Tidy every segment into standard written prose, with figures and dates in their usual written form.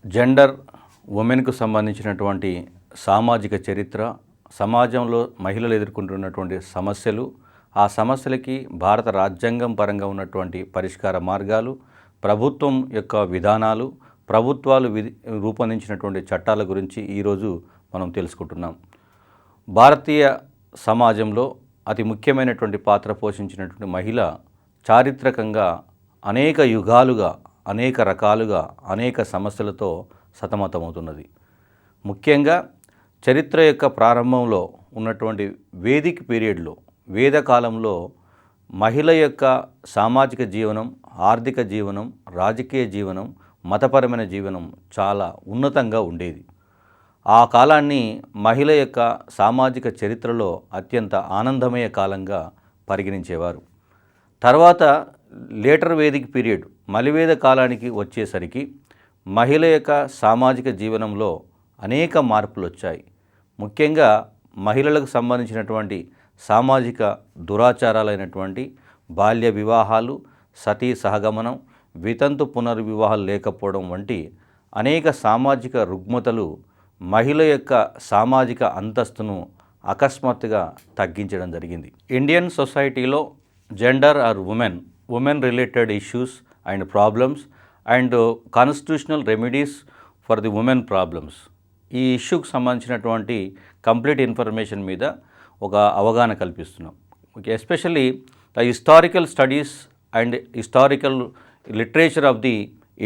Gender ఉమెన్కు సంబంధించినటువంటి సామాజిక చరిత్ర, సమాజంలో మహిళలు ఎదుర్కొంటున్నటువంటి సమస్యలు, ఆ సమస్యలకి భారత రాజ్యాంగం పరంగా ఉన్నటువంటి పరిష్కార మార్గాలు, ప్రభుత్వం యొక్క విధానాలు, ప్రభుత్వాలు రూపొందించినటువంటి చట్టాల గురించి ఈరోజు మనం తెలుసుకుంటున్నాం. భారతీయ సమాజంలో అతి ముఖ్యమైనటువంటి పాత్ర పోషించినటువంటి మహిళ చారిత్రకంగా అనేక యుగాలుగా, అనేక రకాలుగా, అనేక సమస్యలతో సతమతమవుతున్నది. ముఖ్యంగా చరిత్ర యొక్క ప్రారంభంలో ఉన్నటువంటి వేదిక్ పీరియడ్లో, వేదకాలంలో మహిళ యొక్క సామాజిక జీవనం, ఆర్థిక జీవనం, రాజకీయ జీవనం, మతపరమైన జీవనం చాలా ఉన్నతంగా ఉండేది. ఆ కాలాన్ని మహిళ యొక్క సామాజిక చరిత్రలో అత్యంత ఆనందమయ కాలంగా పరిగణించేవారు. తర్వాత లేటర్ వేదిక్ పీరియడ్, మలివేద కాలానికి వచ్చేసరికి మహిళ యొక్క సామాజిక జీవనంలో అనేక మార్పులు వచ్చాయి. ముఖ్యంగా మహిళలకు సంబంధించినటువంటి సామాజిక దురాచారాలైనటువంటి బాల్య వివాహాలు, సతీ సహగమనం, వితంతు పునర్వివాహాలు లేకపోవడం వంటి అనేక సామాజిక రుగ్మతలు మహిళ యొక్క సామాజిక అంతస్తును అకస్మాత్తుగా తగ్గించడం జరిగింది. ఇండియన్ సొసైటీలో gender or women related issues and problems and constitutional remedies for the women problems, ఈ ఇష్యూకి సంబంధించినటువంటి కంప్లీట్ ఇన్ఫర్మేషన్ మీద ఒక అవగాహన కల్పిస్తున్నాం. Especially the historical studies and historical literature of the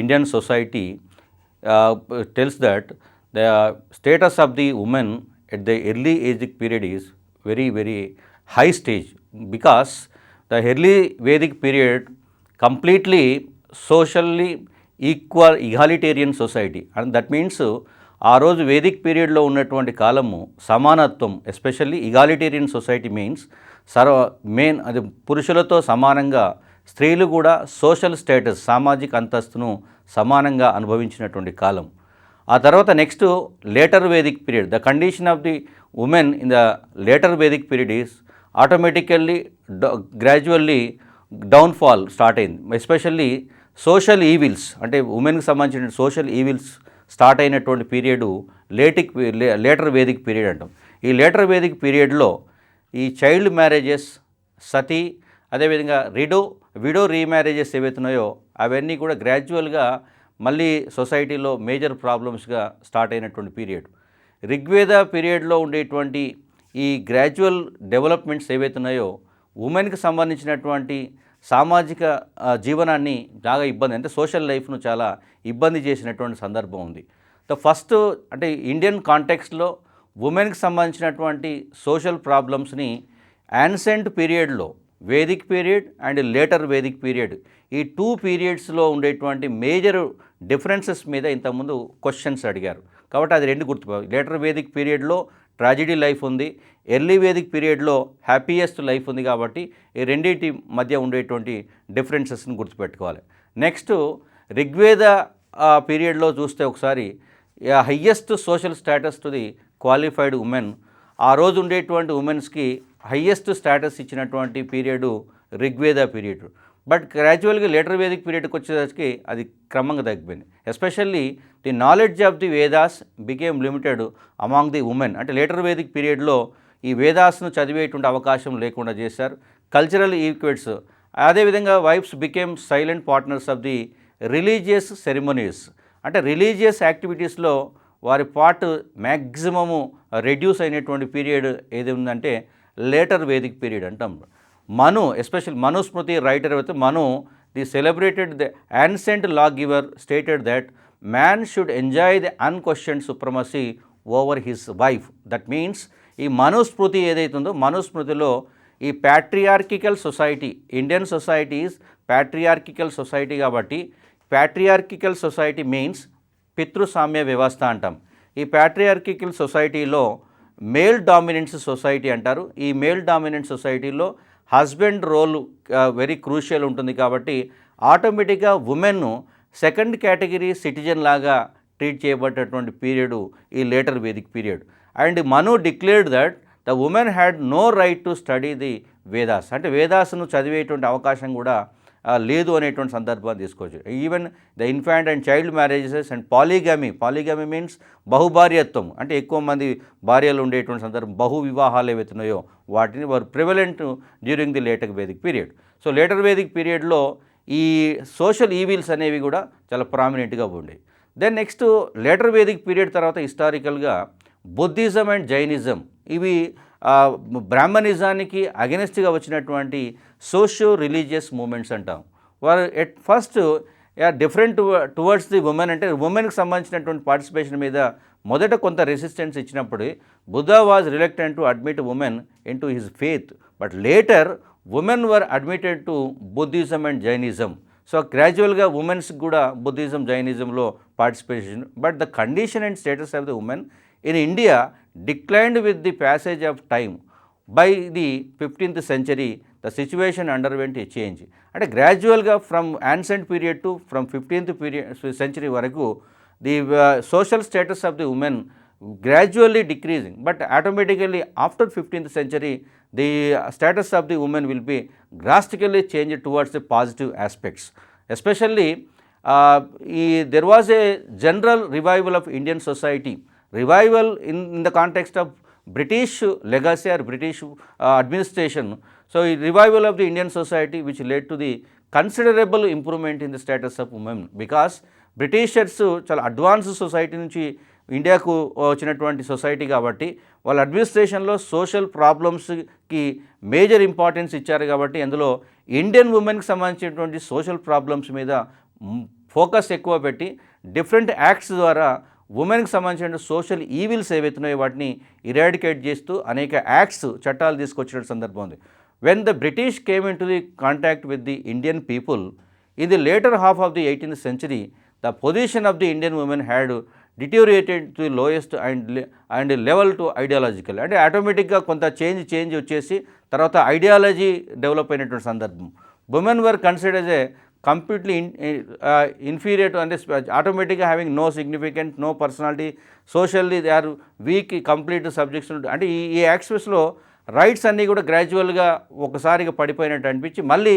Indian society tells that the status of the women at the early Vedic period is very high stage, because the early Vedic period completely socially equal egalitarian society, and that means ఆ రోజు Vedic పీరియడ్లో ఉన్నటువంటి కాలము సమానత్వం, especially ఇగాలిటేరియన్ society means అది పురుషులతో సమానంగా స్త్రీలు కూడా సోషల్ స్టేటస్, సామాజిక అంతస్తును సమానంగా అనుభవించినటువంటి కాలం. ఆ తర్వాత next later Vedic period, the condition of the women in the later Vedic period is automatically gradually downfall start అయింది. ఎస్పెషల్లీ సోషల్ ఈవిల్స్, అంటే ఉమెన్కి సంబంధించిన సోషల్ ఈవిల్స్ స్టార్ట్ అయినటువంటి పీరియడ్ లేటర్ వేదిక్ పీరియడ్ అంటాం. ఈ లేటర్ వేదిక్ పీరియడ్లో ఈ child marriages, సతీ, అదేవిధంగా విడో రీమ్యారేజెస్ ఏవైతున్నాయో అవన్నీ కూడా గ్రాడ్యువల్గా మళ్ళీ సొసైటీలో మేజర్ ప్రాబ్లమ్స్గా స్టార్ట్ అయినటువంటి పీరియడ్. ఋగ్వేద పీరియడ్లో ఉండేటువంటి ఈ గ్రాడ్యువల్ డెవలప్మెంట్స్ ఏవైతున్నాయో ఉమెన్కి సంబంధించినటువంటి సామాజిక జీవనాన్ని బాగా ఇబ్బంది, అంటే సోషల్ లైఫ్ను చాలా ఇబ్బంది చేసినటువంటి సందర్భం ఉంది. ఫస్ట్ అంటే ఇండియన్ కాంటెక్స్ట్లో ఉమెన్కి సంబంధించినటువంటి సోషల్ ప్రాబ్లమ్స్ని యాన్సెంట్ పీరియడ్లో, Vedic period and later Vedic period, ఈ టూ పీరియడ్స్లో ఉండేటువంటి మేజర్ డిఫరెన్సెస్ మీద ఇంతకుముందు క్వశ్చన్స్ అడిగారు. కాబట్టి అది రెండు గుర్తుపోవాలి. లేటర్ వేదిక్ పీరియడ్లో ట్రాజిడీ లైఫ్ ఉంది, ఎర్లీ వేదిక్ పీరియడ్లో హ్యాపీయెస్ట్ లైఫ్ ఉంది. కాబట్టి ఈ రెండింటి మధ్య ఉండేటువంటి డిఫరెన్సెస్ని గుర్తుపెట్టుకోవాలి. నెక్స్ట్ ఋగ్వేద పీరియడ్లో చూస్తే ఒకసారి highest social status to the qualified women, ఆ రోజు ఉండేటువంటి ఉమెన్స్కి హయ్యెస్ట్ స్టేటస్ ఇచ్చినటువంటి పీరియడ్ ఋగ్వేద పీరియడ్. బట్ గ్రాడ్యువల్గా లేటర్ వేదిక్ పీరియడ్కి వచ్చేసరికి అది క్రమంగా తగ్గిపోయింది. Especially the knowledge of the Vedas became limited among the women, అంటే లేటర్ వేదిక్ పీరియడ్లో ఈ వేదాస్ను చదివేటువంటి అవకాశం లేకుండా చేశారు. కల్చరల్ ఈక్వెట్స్, అదేవిధంగా wives became silent partners of the religious ceremonies, అంటే రిలీజియస్ యాక్టివిటీస్లో వారి పార్ట్ మ్యాక్సిమము రెడ్యూస్ అయినటువంటి పీరియడ్ ఏది ఉందంటే లేటర్ వేదిక్ పీరియడ్ అంటాం. ఎస్పెషల్ మనుస్మృతి రైటర్ అయితే the celebrated the ancient law giver stated that man should enjoy the unquestioned supremacy over his wife. That means ఈ మనుస్మృతి ఏదైతుందో, మనుస్మృతిలో ఈ patriarchical society, Indian society is patriarchical society. కాబట్టి patriarchical society means పితృసామ్య వ్యవస్థ అంటాం. ఈ ప్యాట్రియార్కికల్ సొసైటీలో మేల్ డామినెన్స్ సొసైటీ అంటారు. ఈ మేల్ డామినెంట్ సొసైటీలో హస్బెండ్ రోల్ వెరీ క్రూషియల్ ఉంటుంది. కాబట్టి ఆటోమేటిక్గా ఉమెన్ను సెకండ్ కేటగిరీ సిటిజన్ లాగా ట్రీట్ చేయబడ్డటువంటి పీరియడ్ ఈ later Vedic period. And Manu declared that the women had no right to study the Vedas, అంటే వేదాస్ను చదివేటువంటి అవకాశం కూడా లేదు అనేటువంటి సందర్భాన్ని తీసుకోవచ్చు. Even the infant and child marriages and polygamy means బహుభార్యత్వం, అంటే ఎక్కువ మంది భార్యలు ఉండేటువంటి సందర్భం, బహు వివాహాలు ఏవైతున్నాయో వాటిని వారు prevalent during the later Vedic period. So later Vedic పీరియడ్లో ఈ సోషల్ ఈవిల్స్ అనేవి కూడా చాలా ప్రామినెంట్గా ఉండేవి. Then next later Vedic period తర్వాత హిస్టారికల్గా బుద్ధిజం అండ్ జైనిజం ఇవి బ్రాహ్మణిజానికి అగెనిస్ట్గా వచ్చినటువంటి సోషియో రిలీజియస్ మూమెంట్స్ అంటాం. వారు at first different towards the women, అంటే ఉమెన్కి సంబంధించినటువంటి పార్టిసిపేషన్ మీద మొదట కొంత రెసిస్టెన్స్ ఇచ్చినప్పుడు Buddha was reluctant to admit women into his faith, but later women were admitted to Buddhism and Jainism. So గ్రాడ్యువల్గా ఉమెన్స్కి కూడా బుద్ధిజం జైనిజంలో participation, but the condition and status of the women in India declined with the passage of time. By the 15th century, the situation underwent a change. అంటే గ్రాడ్యువల్గా from ancient period to from 15th century వరకు the social status of the women gradually decreasing, but automatically after 15th century the status of the women will be drastically changed towards the positive aspects. Especially there was a general revival of Indian society. Revival in the context of British legacy or British administration. So revival of the Indian society which led to the considerable improvement in the status of women, because Britishers చాలా advance society నుంచి ఇండియాకు వచ్చినటువంటి society కాబట్టి వాళ్ళ అడ్మినిస్ట్రేషన్లో social ప్రాబ్లమ్స్కి major importance ఇచ్చారు కాబట్టి అందులో Indian ఉమెన్కి సంబంధించినటువంటి సోషల్ ప్రాబ్లమ్స్ మీద ఫోకస్ ఎక్కువ పెట్టి డిఫరెంట్ యాక్ట్స్ ద్వారా ఉమెన్కి సంబంధించిన సోషల్ ఈవిల్స్ ఏవైతున్నాయో వాటిని ఇరాడికేట్ చేస్తూ అనేక యాక్ట్స్ చట్టాలు తీసుకొచ్చిన సందర్భం ఉంది. When the British came into the contact with the Indian people in the later half of the 18th century, the position of the Indian women had deteriorated to lowest and level to ideological, అంటే ఆటోమేటిక్గా కొంత change వచ్చేసి తర్వాత ideology develop అయినటువంటి సందర్భం. Women were considered as a completely inferior to, అంటే ఆటోమేటిక్గా having no significant, no personality, socially they are weak, complete subjects. అంటే ఈ యాక్స్పెక్ట్స్లో రైట్స్ అన్నీ కూడా గ్రాడ్యువల్గా ఒకసారిగా పడిపోయినట్టు అనిపించి మళ్ళీ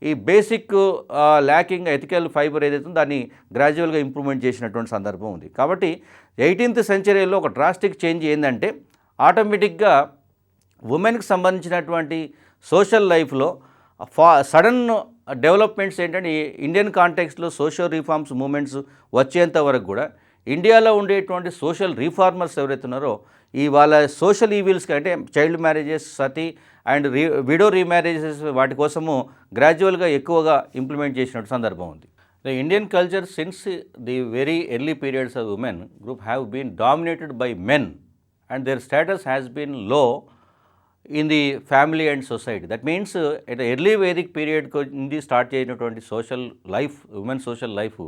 ఈ బేసిక్ ల్యాకింగ్ ఎథికల్ ఫైబర్ ఏదైతే దాన్ని గ్రాడ్యువల్గా ఇంప్రూవ్మెంట్ చేసినటువంటి సందర్భం ఉంది. కాబట్టి 18th centuryలో ఒక డ్రాస్టిక్ చేంజ్ ఏంటంటే ఆటోమేటిక్గా ఉమెన్కి సంబంధించినటువంటి సోషల్ లైఫ్లో సడన్ డెవలప్మెంట్స్ ఏంటంటే ఇండియన్ కాంటెక్స్లో సోషల్ రిఫార్మ్స్ మూమెంట్స్ వచ్చేంత వరకు కూడా ఇండియాలో ఉండేటువంటి సోషల్ రిఫార్మర్స్ ఎవరైతే ఉన్నారో ఈ వాళ్ళ సోషల్ ఈవిల్స్కి, అంటే child marriages, sati and widow remarriages, వాటి కోసము గ్రాడ్యువల్గా ఎక్కువగా ఇంప్లిమెంట్ చేసినట్టు సందర్భం ఉంది. The Indian culture since the very early periods of women group have been dominated by men and their status has been low in the family and society. That means at early Vedic period నుండి start చేసినటువంటి social life, women social life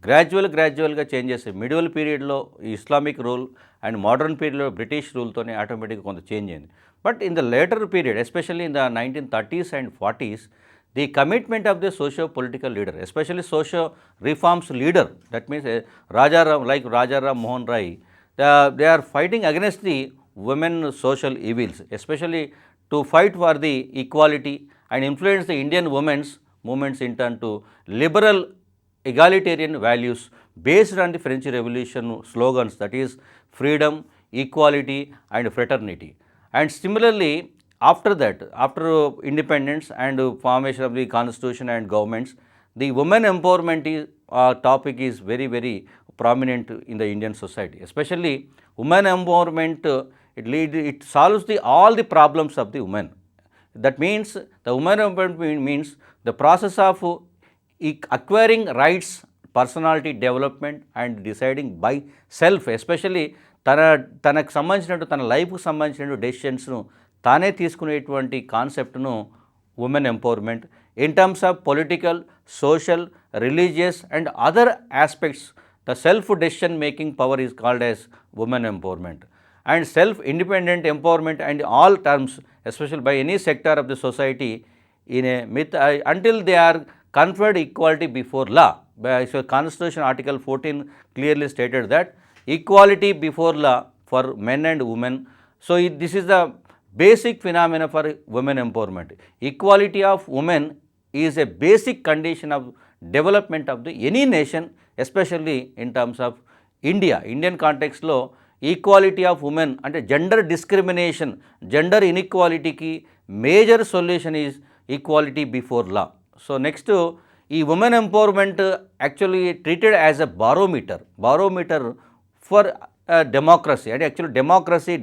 గ్రాడ్యువల్గా change చేస్తాయి. Medieval పీరియడ్లో Islamic rule and modern పీరియడ్లో British రూల్తోనే ఆటోమేటిక్గా కొంత change అయింది. But in the later period, especially in the 1930s and 40s, the commitment of the socio-political leader, especially socio-reforms leader, that means Rajaram, like Rajaram Mohan Rai, they are fighting against the women social evils, especially to fight for the equality and influence the Indian women's movements in turn to liberal egalitarian values based on the French Revolution slogans, that is freedom, equality and fraternity. And similarly, after that, after independence and formation of the constitution and governments, the women empowerment topic is very, very prominent in the Indian society. Especially women empowerment, it solves all the problems of the women. That means the women empowerment means the process of acquiring rights, personality development and deciding by self, especially తనకు సంబంధించినట్టు తన లైఫ్కు సంబంధించిన డెసిషన్స్ను తానే తీసుకునేటువంటి కాన్సెప్ట్ను women empowerment. In terms of political, social, religious and other aspects, the self decision making power is called as women empowerment. And self independent empowerment and all terms, special by any sector of the society in a myth until they are conferred equality before law. So Constitution Article 14 clearly stated that equality before law for men and women. So this is the basic phenomena for women empowerment. Equality of women is a basic condition of development of the any nation, especially in terms of India. Indian context lo equality of women ante gender discrimination, gender inequality ki major solution is equality before law. So next ఈ women empowerment actually treated as a barometer for democracy. అంటే actually democracy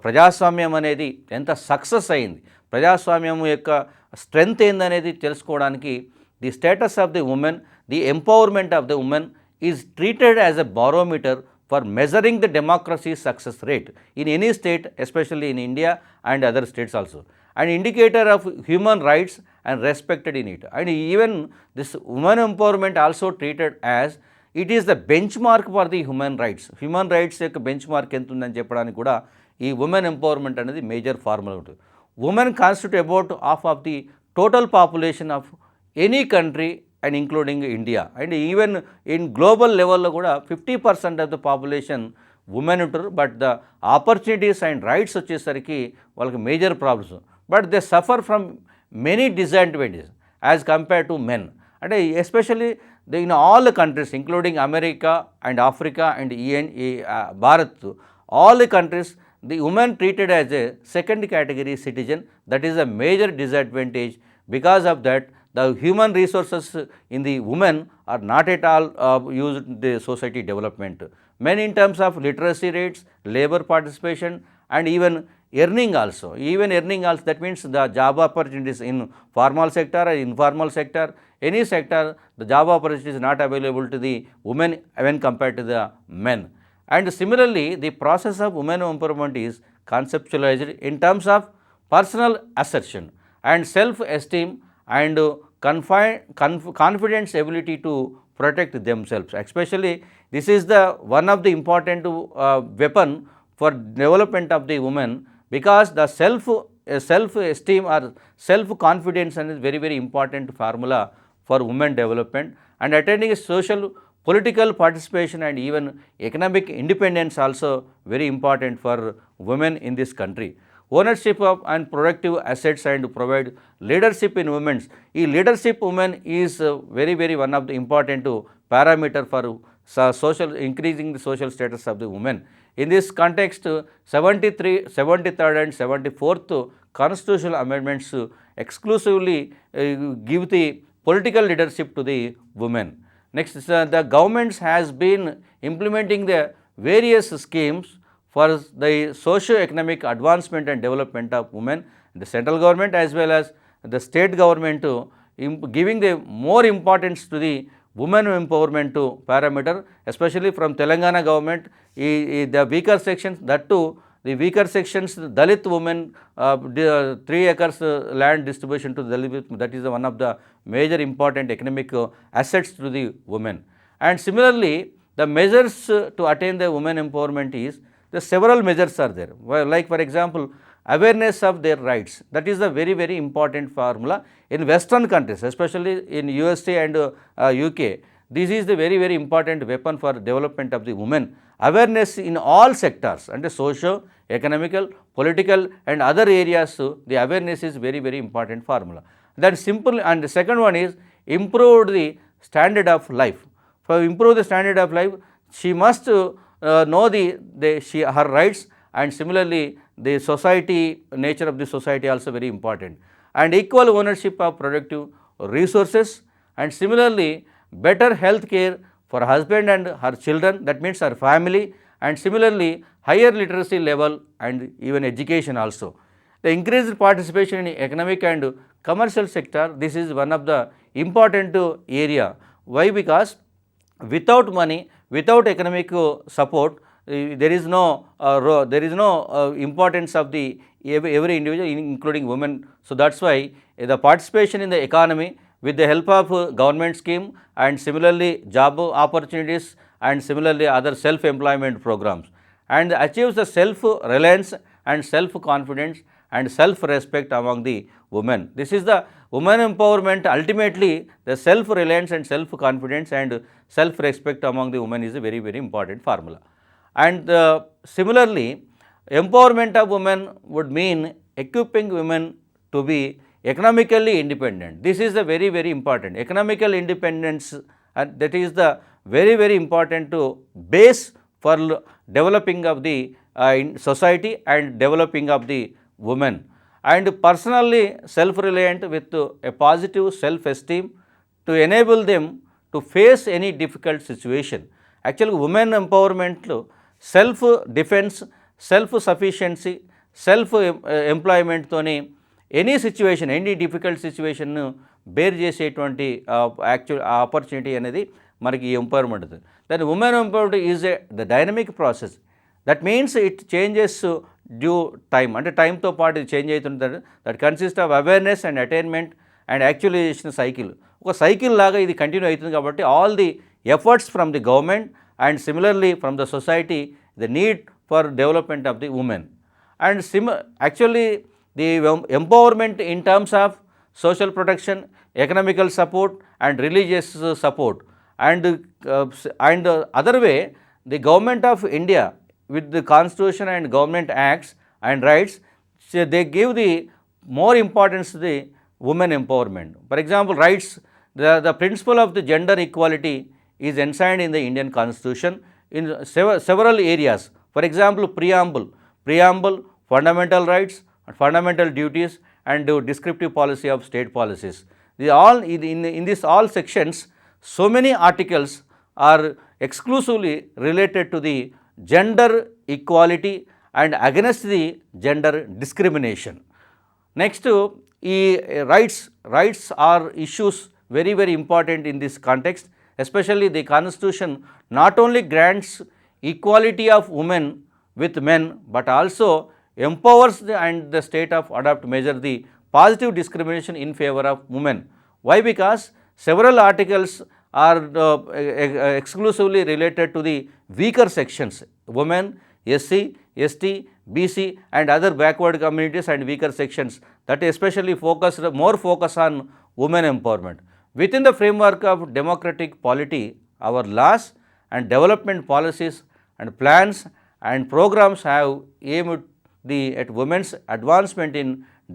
ప్రజాస్వామ్యం అనేది ఎంత success అయింది, ప్రజాస్వామ్యం యొక్క strength ఏందనేది తెలుసుకోవడానికి the status of the women, the empowerment of the women is treated as a barometer for measuring the democracy success rate in any state, especially in India and other states also, an indicator of human rights and respected in it. And even this women empowerment also treated as it is the benchmark for the human rights. Human rights యొక్క benchmark ఎంత ఉందని చెప్పడానికి కూడా ఈ women empowerment అనేది major formula ఉంటుంది. Women constitute about half of the total population of any country and including India. And even in global level లో కూడా 50% of the population women ఉంటారు. But the opportunities and rights వచ్చేసరికి వాళ్ళకి major problems, but they suffer from many disadvantages as compare to men. అంటే especially in all countries including America and Africa and Bharat, all the countries the women treated as a second category citizen. That is a major disadvantage. Because of that the human resources in the women are not at all used in the society development. Men in terms of literacy rates, labor participation and even earning also. That means the job opportunities in formal sector or informal sector, any sector, the job opportunities is not available to the women when compared to the men. And similarly, the process of women empowerment is conceptualized in terms of personal assertion and self-esteem and confidence ability to protect themselves. Especially this is the one of the important weapon for development of the women, because the self-esteem or self-confidence is very important formula for women development. And attaining social political participation and even economic independence also very important for women in this country. Ownership of and productive assets and provide leadership in women. Leadership women is very one of the important parameter for social increasing the social status of the women. In this context, 73rd and 74th constitutional amendments exclusively give the political leadership to the women. Next, the governments has been implementing the various schemes for the socio-economic advancement and development of women, the central government as well as the state government giving the more importance to the women empowerment parameter, especially from Telangana government, the weaker sections, that too the weaker sections, Dalit women, 3 acres land distribution to Dalit, that is one of the major important economic assets to the women. And similarly, the measures to attain the women empowerment is, the several measures are there, like for example awareness of their rights. That is a very important formula in western countries, especially in USA and UK. This is the very important weapon for development of the women. Awareness in all sectors, and socio economical, political and other areas, the awareness is very important formula. That simple. And the second one is improve the standard of life. For improve the standard of life, she must know her rights, and similarly the society, nature of the society also very important. And equal ownership of productive resources, and similarly better health care for husband and her children, that means her family, and similarly higher literacy level and even education also. The increased participation in economic and commercial sector, this is one of the important area. Why? Because without money, without economic support, there is no importance of the every individual, including women. So that's why the participation in the economy with the help of government scheme, and similarly job opportunities, and similarly other self-employment programs, and achieves the self-reliance and self-confidence and self-respect among the women. This is the women empowerment. Ultimately, the self-reliance and self-confidence and self-respect among the women is a very important formula. And similarly, empowerment of women would mean equipping women to be economically independent. This is the very, very important. Economical independence, that is the very, very important to base for developing of the society and developing of the women. And personally self-reliant with a positive self-esteem to enable them to face any difficult situation. Actually, women empowerment lo self-defense, self-sufficiency, self-employment toni any situation, any difficult situation bear చేసేటువంటి actual opportunity అనేది మనకి ఈ empowerment ఉంది. Then women empowerment is the dynamic process. That means it changes due time, అంటే టైంతో పాటు ఇది change అవుతుంటుంది. That consist of awareness and attainment and actualization cycle. ఒక సైకిల్ లాగా ఇది కంటిన్యూ అవుతుంది. కాబట్టి all the efforts from the government and similarly from the society the need for development of the women. And actually the empowerment in terms of social protection, economical support and religious support, and other way the government of India with the constitution and government acts and rights, so they give the more importance to the women empowerment. For example, rights, the principle of the gender equality is enshrined in the Indian constitution in several areas. For example, preamble, fundamental rights, fundamental duties and descriptive policy of state policies. In this all sections, so many articles are exclusively related to the gender equality and against the gender discrimination. Next, rights are issues very, very important in this context. Especially the constitution not only grants equality of women with men, but also empowers the state of adopt measure the positive discrimination in favor of women. Why? Because several articles are exclusively related to the weaker sections, women, SC, ST, BC and other backward communities and weaker sections, that especially more focus on women empowerment. Within the framework of democratic polity, our laws and development policies and plans and programs have aimed at women's advancement in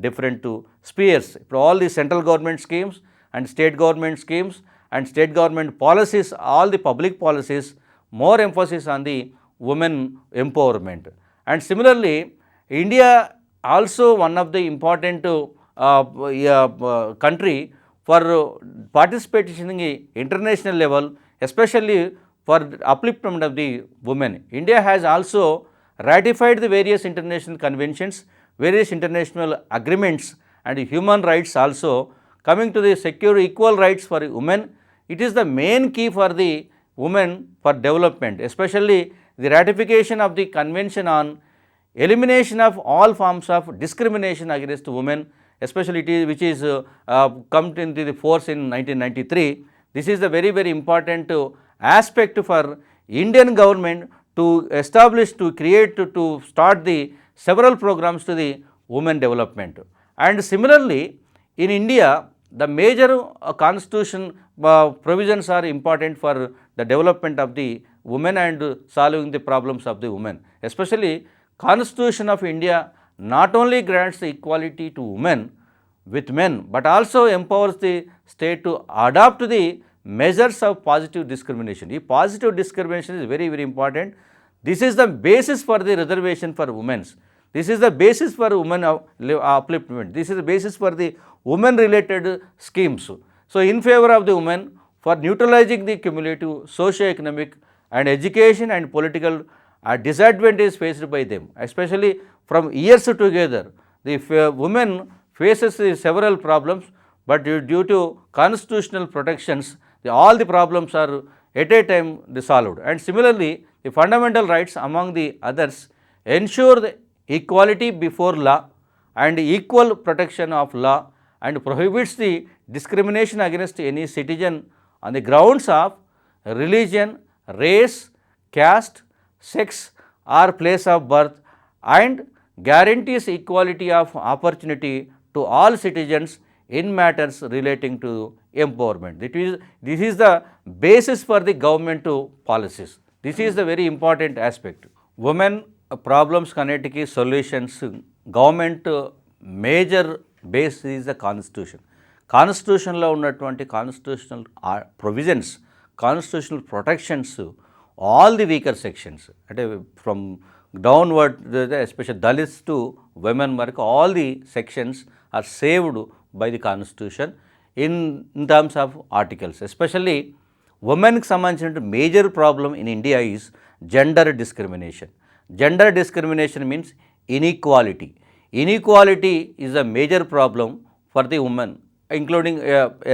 different spheres. All the central government schemes and state government schemes and state government policies, all the public policies, more emphasis on the women empowerment. And similarly, India also one of the important country for participation in international level, especially for upliftment of the women. India has also ratified the various international conventions, various international agreements and human rights also. Coming to the secure equal rights for women, it is the main key for the women for development, especially the ratification of the convention on elimination of all forms of discrimination against women, especially which is come into the force in 1993. This is the very, very important aspect for Indian government to establish, to create, to start the several programs to the women development. And similarly, in India, the major constitution provisions are important for the development of the women and solving the problems of the women. Especially, Constitution of India not only grants the equality to women with men, but also empowers the state to adopt the measures of positive discrimination. This positive discrimination is very, very important. This is the basis for the reservation for women. This is the basis for women upliftment. This is the basis for the women related schemes. So, in favor of the women for neutralizing the cumulative socio-economic and education and political disadvantage faced by them, especially from years together. The women faces several problems, but due to constitutional protections, all the problems are at a time solved. And similarly, the fundamental rights among the others ensure the equality before law and equal protection of law and prohibits the discrimination against any citizen on the grounds of religion, race, caste, sex or place of birth, and guarantees equality of opportunity to all citizens in matters relating to empowerment. This is the basis for the government policies. This is the very important aspect. Women problems connected solutions, government major base is the constitution. కాన్స్టిట్యూషన్లో ఉన్నటువంటి constitutional provisions, constitutional protections, all the weaker sections అంటే from downward special Dalits to women వరకు all the sections are saved by the constitution in terms of articles. Especially ఉమెన్కి సంబంధించిన major problem in India is gender discrimination. Gender discrimination means inequality. Inequality is a major problem for the women, including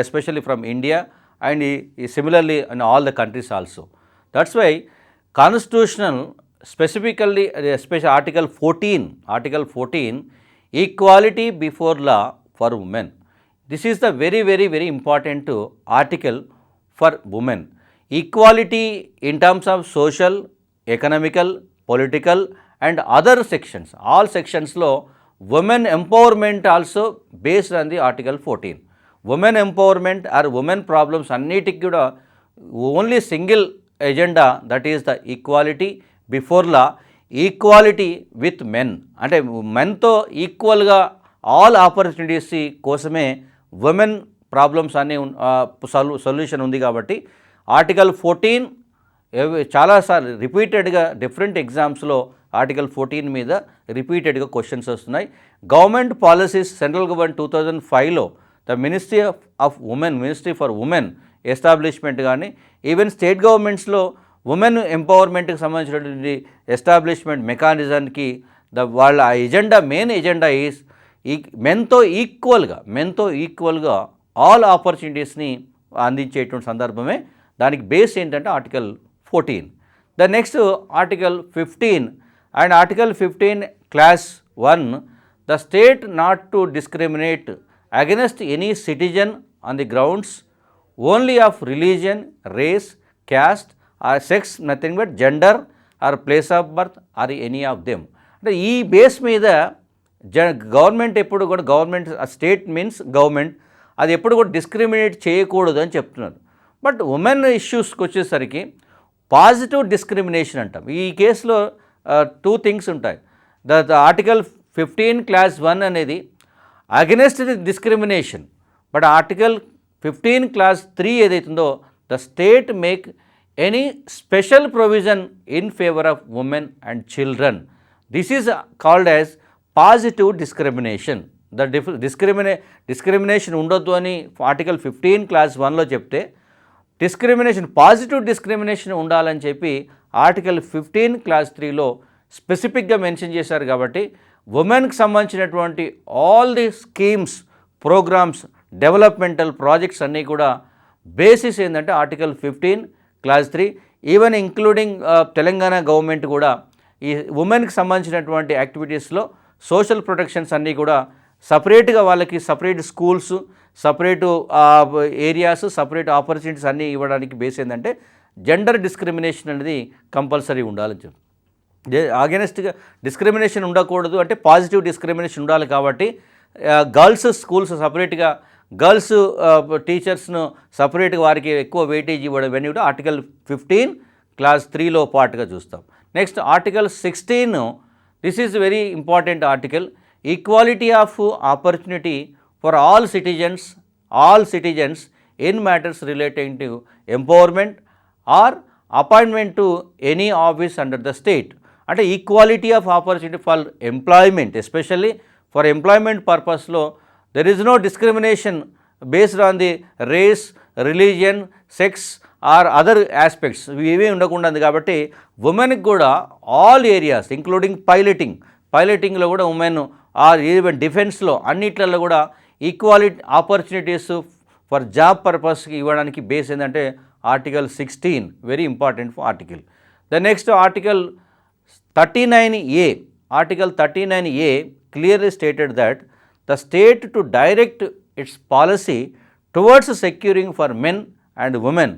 especially from India and similarly in all the countries also. That's why constitutional specifically, especially Article 14, equality before law for women. This is the very important article for women. Equality in terms of social, economical, political and other sections, all sections lo women empowerment also based on the Article 14. Women empowerment or women problems annitiki kuda only single agenda, that is the equality before law, equality with men. Ante men tho equal ga all opportunities kosame women problems ane solution undi kabatti Article 14 చాలాసార్లు రిపీటెడ్గా different ఎగ్జామ్స్లో article 14 మీద రిపీటెడ్గా questions వస్తున్నాయి. Government policies central government 2005లో the ministry for women establishment కానీ even state గవర్నమెంట్స్లో women ఎంపవర్మెంట్కి సంబంధించినటువంటి ఎస్టాబ్లిష్మెంట్ మెకానిజంకి వాళ్ళ ఎజెండా, మెయిన్ ఎజెండా ఈజ్ మెన్తో ఈక్వల్గా ఆల్ ఆపర్చునిటీస్ని అందించేటువంటి సందర్భమే. దానికి బేస్ ఏంటంటే article 14. The next Article 15 and Article 15 Class 1, the state not to discriminate against any citizen on the grounds only of religion, race, caste or sex, nothing but gender or place of birth or any of them. అంటే ఈ base మీద government ఎప్పుడు కూడా state means government అది ఎప్పుడు కూడా discriminate చేయకూడదు అని చెప్తున్నారు. బట్ ఉమెన్ ఇష్యూస్కి వచ్చేసరికి పాజిటివ్ డిస్క్రిమినేషన్ అంటాం. ఈ కేసులో 2 థింగ్స్ ఉంటాయి. ద ఆర్టికల్ 15 Class 1 అనేది against the discrimination, but article 15 Class 3 ఏదైతుందో the state make any special provision in favour of women and children. This is called as positive discrimination. Discrimination ఉండొద్దు అని article 15 Class 1లో చెప్తే positive discrimination ఉండాలని చెప్పి article 15 Class 3లో స్పెసిఫిక్గా mention చేశారు. కాబట్టి ఉమెన్కి సంబంధించినటువంటి all the schemes, programmes, developmental projects అన్నీ కూడా బేసిస్ ఏంటంటే article 15 Class 3. Even including Telangana government కూడా ఈ ఉమెన్కి సంబంధించినటువంటి యాక్టివిటీస్లో సోషల్ ప్రొటెక్షన్స్ అన్నీ కూడా సపరేట్గా వాళ్ళకి separate schools, separate areas, separate opportunities అన్నీ ఇవ్వడానికి బేస్ ఏంటంటే జెండర్ డిస్క్రిమినేషన్ అనేది కంపల్సరీ ఉండాలని చెప్పి. అగెనెస్ట్గా డిస్క్రిమినేషన్ ఉండకూడదు అంటే పాజిటివ్ డిస్క్రిమినేషన్ ఉండాలి. కాబట్టి గర్ల్స్ స్కూల్స్ సపరేట్గా, గర్ల్స్ టీచర్స్ను సపరేట్గా వారికి ఎక్కువ వెయిటేజ్ ఇవ్వడం ఇవన్నీ కూడా ఆర్టికల్ 15 Class 3లో పార్ట్గా చూస్తాం. Next article 16, this is very important article. Equality of opportunity for all citizens in matters relating to empowerment or appointment to any office under the state. అంటే equality of opportunity for employment, especially for employment పర్పస్లో there is no discrimination based on the race, religion, sex or other aspects ఇవే ఉండకుండా ఉంది. కాబట్టి ఉమెన్కి కూడా all areas including పైలటింగ్లో కూడా women are even డిఫెన్స్లో అన్నిట్లలో కూడా ఈక్వాలిటీ ఆపర్చునిటీస్ ఫర్ జాబ్ పర్పస్కి ఇవ్వడానికి బేస్ ఏంటంటే article 16, very important article. The next article 39A. Article 39A clearly stated that the state to direct its policy towards securing for men and women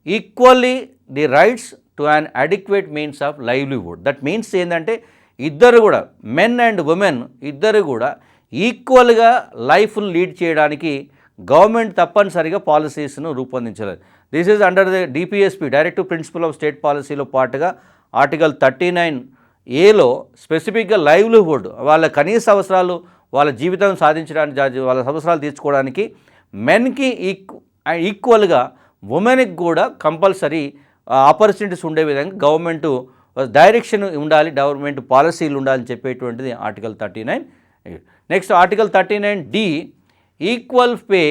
equally the rights to an adequate means of livelihood. That means ఏంటంటే ఇద్దరు కూడా men and women ఇద్దరు కూడా ఈక్వల్గా life lead చేయడానికి government తప్పనిసరిగా పాలసీస్ను రూపొందించాలి. This is under the DPSP, directive principle of state పాలసీలో పాటుగా ఆర్టికల్ 39Aలో స్పెసిఫిక్గా లైవ్లీహుడ్, వాళ్ళ కనీస అవసరాలు వాళ్ళ జీవితం సాధించడానికి వాళ్ళ అవసరాలు తీర్చుకోవడానికి మెన్కి ఈక్వల్గా ఉమెన్కి కూడా కంపల్సరీ ఆపర్చునిటీస్ ఉండే విధంగా గవర్నమెంట్ డైరెక్షన్ ఉండాలి, గవర్నమెంట్ పాలసీలు ఉండాలని చెప్పేటువంటిది article 39. Next article 39D, equal pay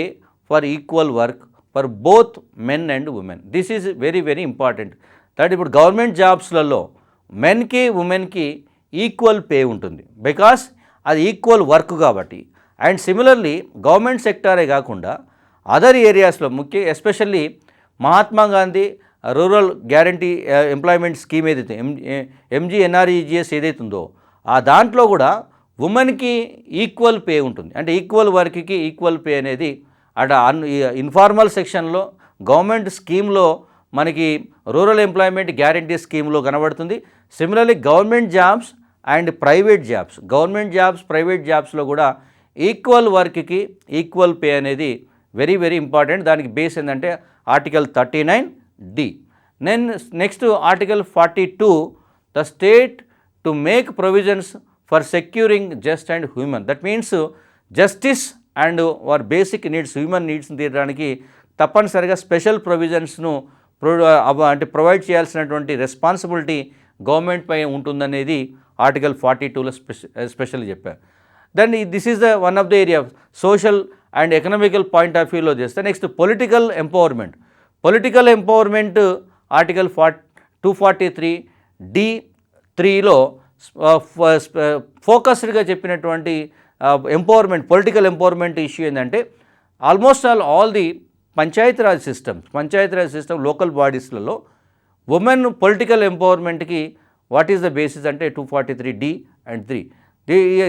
for equal work for both men and women. This is very very important. That ఇప్పుడు గవర్నమెంట్ జాబ్స్లలో మెన్కి ఉమెన్కి ఈక్వల్ పే ఉంటుంది, బికాస్ అది ఈక్వల్ వర్క్ కాబట్టి. అండ్ సిమిలర్లీ గవర్నమెంట్ సెక్టారే కాకుండా అదర్ ఏరియాస్లో especially Mahatma Gandhi rural guarantee employment scheme ఏదైతే MGNREGS ఏదైతే ఉందో ఆ దాంట్లో కూడా ఉమెన్కి ఈక్వల్ పే ఉంటుంది. అంటే ఈక్వల్ వర్క్కి ఈక్వల్ పే అనేది అటు ఇన్ఫార్మల్ సెక్షన్లో గవర్నమెంట్ స్కీమ్లో మనకి రూరల్ ఎంప్లాయ్మెంట్ గ్యారంటీ స్కీమ్లో కనబడుతుంది. Similarly government jobs and private jobs, government jobs private జాబ్స్లో కూడా ఈక్వల్ వర్క్కి ఈక్వల్ పే అనేది వెరీ వెరీ ఇంపార్టెంట్. దానికి బేస్ ఏంటంటే article 39D. Next article 42, the state to make provisions for securing just and human. That means justice and war basic needs, human నీడ్స్ని తీయడానికి తప్పనిసరిగా special ప్రొవిజన్స్ను అంటే ప్రొవైడ్ చేయాల్సినటువంటి responsibility government పై ఉంటుందనేది ఆర్టికల్ 42లో స్పెషల్ చెప్పారు. Then this is the one of the area social and economical point of వ్యూలో చేస్తే. Next political empowerment. Political empowerment article 243D(3)లో ఫోకస్డ్గా చెప్పినటువంటి ఎంపవర్మెంట్, పొలిటికల్ ఎంపవర్మెంట్ ఇష్యూ ఏంటంటే almost all the Panchayati Raj system local బాడీస్లలో ఉమెన్ పొలిటికల్ ఎంపవర్మెంట్కి what is the basis అంటే 243D and 3.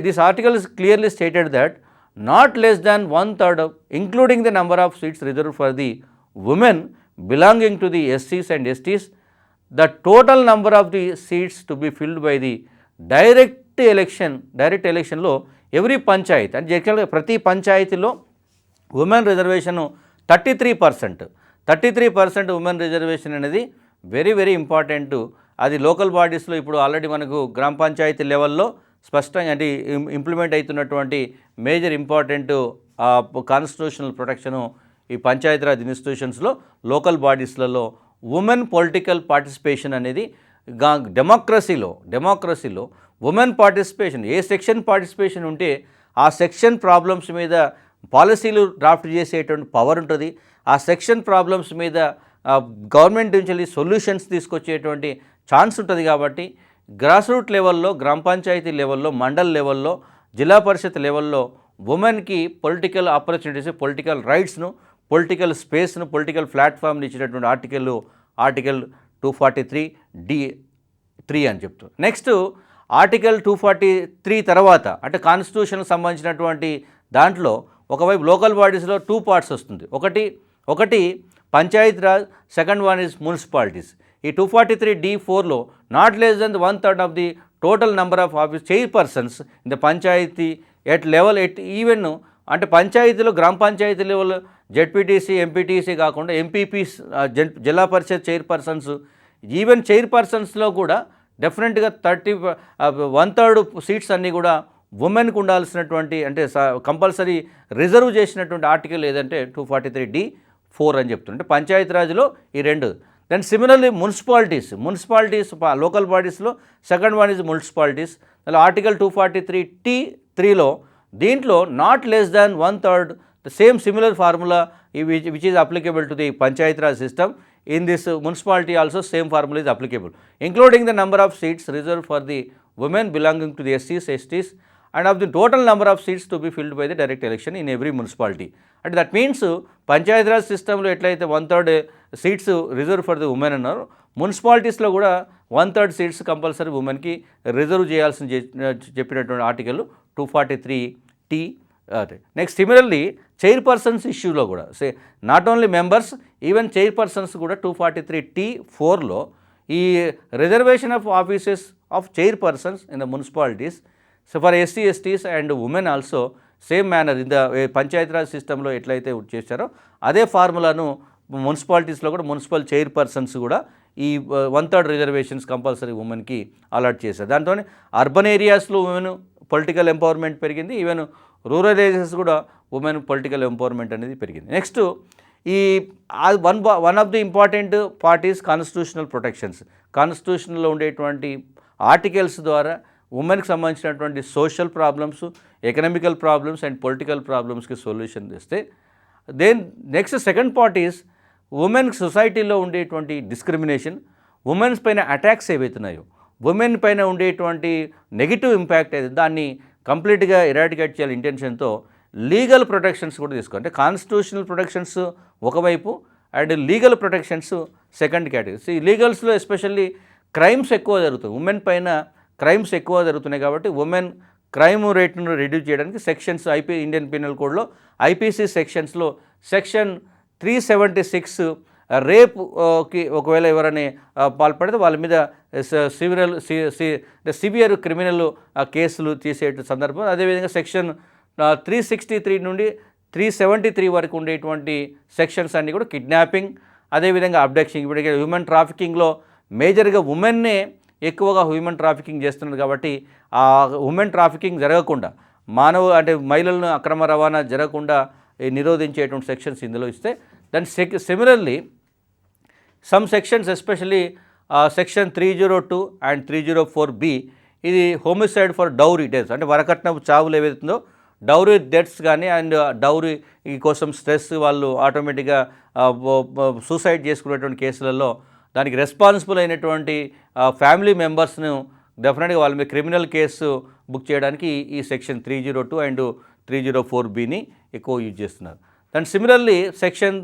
This article is clearly stated that not less than 1/3 of, including the number of seats reserved for the women belonging to the SCs and STs, the total number of the seats to be filled by the direct ఎలక్షన్లో every Panchayat అంటే ప్రతి పంచాయతీలో women reservation 33% women reservation అనేది very very important. అది local బాడీస్లో ఇప్పుడు already మనకు గ్రామ పంచాయతీ లెవెల్లో స్పష్టంగా అంటే ఇంప్లిమెంట్ అవుతున్నటువంటి మేజర్ ఇంపార్టెంట్ కాన్స్టిట్యూషనల్ ప్రొటెక్షను ఈ పంచాయతీరాజ్ ఇన్స్టిట్యూషన్స్లో లోకల్ బాడీస్లలో ఉమెన్ పొలిటికల్ పార్టిసిపేషన్ అనేది డెమోక్రసీలో ఉమెన్ పార్టిసిపేషన్, ఏ సెక్షన్ పార్టిసిపేషన్ ఉంటే ఆ సెక్షన్ ప్రాబ్లమ్స్ మీద పాలసీలు డ్రాఫ్ట్ చేసేటువంటి పవర్ ఉంటుంది. ఆ సెక్షన్ ప్రాబ్లమ్స్ మీద గవర్నమెంట్ నుంచి సొల్యూషన్స్ తీసుకొచ్చేటువంటి ఛాన్స్ ఉంటుంది. కాబట్టి గ్రాస్ రూట్ లెవెల్లో, గ్రామ పంచాయతీ లెవెల్లో, మండల్ లెవెల్లో, జిల్లా పరిషత్ లెవెల్లో ఉమెన్కి పొలిటికల్ ఆపర్చునిటీస్, పొలిటికల్ రైట్స్ను, పొలిటికల్ స్పేస్ను, పొలిటికల్ ప్లాట్ఫామ్ని ఇచ్చినటువంటి ఆర్టికల్ 243D(3) అని చెప్తారు. నెక్స్ట్ ఆర్టికల్ 243 తర్వాత అంటే కాన్స్టిట్యూషన్కి సంబంధించినటువంటి దాంట్లో ఒకవైపు లోకల్ బాడీస్లో 2 parts వస్తుంది. ఒకటి Panchayati Raj, second one is municipalities. ఈ 243D(4)లో not less then 1/3 of the total number of office chairpersons in the panchayat at level even అంటే పంచాయతీలో Gram panchayat level ZPTC, MPTC కాకుండా MPPs, Zilla Parishad chairpersons, even చైర్పర్సన్స్లో కూడా డెఫినెట్గా 1/3 సీట్స్ అన్నీ కూడా ఉమెన్కి ఉండాల్సినటువంటి అంటే కంపల్సరీ రిజర్వ్ చేసినటువంటి ఆర్టికల్ ఏదంటే 243D(4) అని చెప్తుంటే పంచాయతీరాజ్లో ఈ రెండు. దెన్ సిమిలర్లీ మున్సిపాలిటీస్ లోకల్ బాడీస్లో సెకండ్ వన్ ఈజ్ మున్సిపాలిటీస్. అలా ఆర్టికల్ 243T(3)లో దీంట్లో not less than 1/3 the same similar formula which is applicable to the Panchayati Raj system. In this municipality also same formula is applicable, including the number of seats reserved for the women belonging to the SCs, STs and of the total number of seats to be filled by the direct election in every municipality. And that means Panchayati Raj సిస్టంలో ఎట్లయితే 1/3 seats reserve for the women అన్నారు, మున్సిపాలిటీస్లో కూడా 1/3 seats compulsory ఉమెన్కి reserve చేయాల్సిన చెప్పినటువంటి article 243T. Next similarly chairpersons ఇష్యూలో కూడా not only members, even chairpersons కూడా 243T(4)లో ఈ reservation of offices of chairpersons in the municipalities for SC, STs and women also same manner in the Panchayati Raj సిస్టంలో ఎట్లయితే చేశారో అదే ఫార్ములాను మున్సిపాలిటీస్లో కూడా మున్సిపల్ చైర్పర్సన్స్ కూడా ఈ 1/3 రిజర్వేషన్స్ కంపల్సరీ ఉమెన్కి అలాట్ చేశారు. దాంతో అర్బన్ ఏరియాస్లో ఉమెన్ పొలిటికల్ ఎంపవర్మెంట్ పెరిగింది. ఈవెన్ రూరల్ ఏరియాస్ కూడా ఉమెన్ పొలిటికల్ ఎంపవర్మెంట్ అనేది పెరిగింది. నెక్స్ట్ ఈ one of the important part is constitutional protections. కాన్స్టిట్యూషన్లో ఉండేటువంటి ఆర్టికల్స్ ద్వారా ఉమెన్కి సంబంధించినటువంటి social problems, economical problems and political ప్రాబ్లమ్స్కి సొల్యూషన్ తెస్తే, then next second part is women సొసైటీలో ఉండేటువంటి డిస్క్రిమినేషన్, ఉమెన్స్ పైన అటాక్స్ ఏవైతున్నాయో, ఉమెన్ పైన ఉండేటువంటి నెగిటివ్ ఇంపాక్ట్ అయితే దాన్ని కంప్లీట్గా ఎరాడికేట్ చేయాలి ఇంటెన్షన్తో లీగల్ ప్రొటెక్షన్స్ కూడా తీసుకో. అంటే కాన్స్టిట్యూషనల్ ప్రొటెక్షన్స్ ఒకవైపు and legal protections second category. ఈ లీగల్స్లో ఎస్పెషల్లీ క్రైమ్స్ ఎక్కువ జరుగుతాయి, ఉమెన్ పైన క్రైమ్స్ ఎక్కువ జరుగుతున్నాయి కాబట్టి ఉమెన్ క్రైమ్ రేట్ను రెడ్యూస్ చేయడానికి సెక్షన్స్ ఇండియన్ పీనల్ కోడ్లో ఐపీసీ సెక్షన్స్లో సెక్షన్ 376 రేప్కి ఒకవేళ ఎవరైనా పాల్పడితే వాళ్ళ మీద సివియర్ క్రిమినల్ కేసులు తీసే సందర్భం. అదేవిధంగా సెక్షన్ 363 నుండి 373 వరకు ఉండేటువంటి సెక్షన్స్ అన్నీ కూడా కిడ్నాపింగ్, అదేవిధంగా అబ్డక్షన్. ఇప్పటికే హ్యూమన్ ట్రాఫికింగ్లో మేజర్గా ఉమెన్నే ఎక్కువగా హ్యూమన్ ట్రాఫికింగ్ చేస్తున్నారు కాబట్టి ఆ ఉమెన్ ట్రాఫికింగ్ జరగకుండా మహిళలను అక్రమ రవాణా జరగకుండా నిరోధించేటువంటి సెక్షన్స్ ఇందులో ఇస్తే, దాని similarly some sections especially section 302 and 304B ఇది హోమిసైడ్ ఫర్ డౌరీ డెత్స్, అంటే వరకట్నపు చావులు ఏవైతుందో డౌరీ డెత్స్ కానీ అండ్ డౌరీ కోసం స్ట్రెస్ వాళ్ళు ఆటోమేటిక్గా సూసైడ్ చేసుకునేటువంటి కేసులలో దానికి రెస్పాన్సిబుల్ అయినటువంటి ఫ్యామిలీ మెంబర్స్ను డెఫినెట్గా వాళ్ళ మీద క్రిమినల్ కేసు బుక్ చేయడానికి ఈ సెక్షన్ 302 అండ్ 304Bని ఎక్కువ యూజ్ చేస్తున్నారు. దాని సిమిలర్లీ సెక్షన్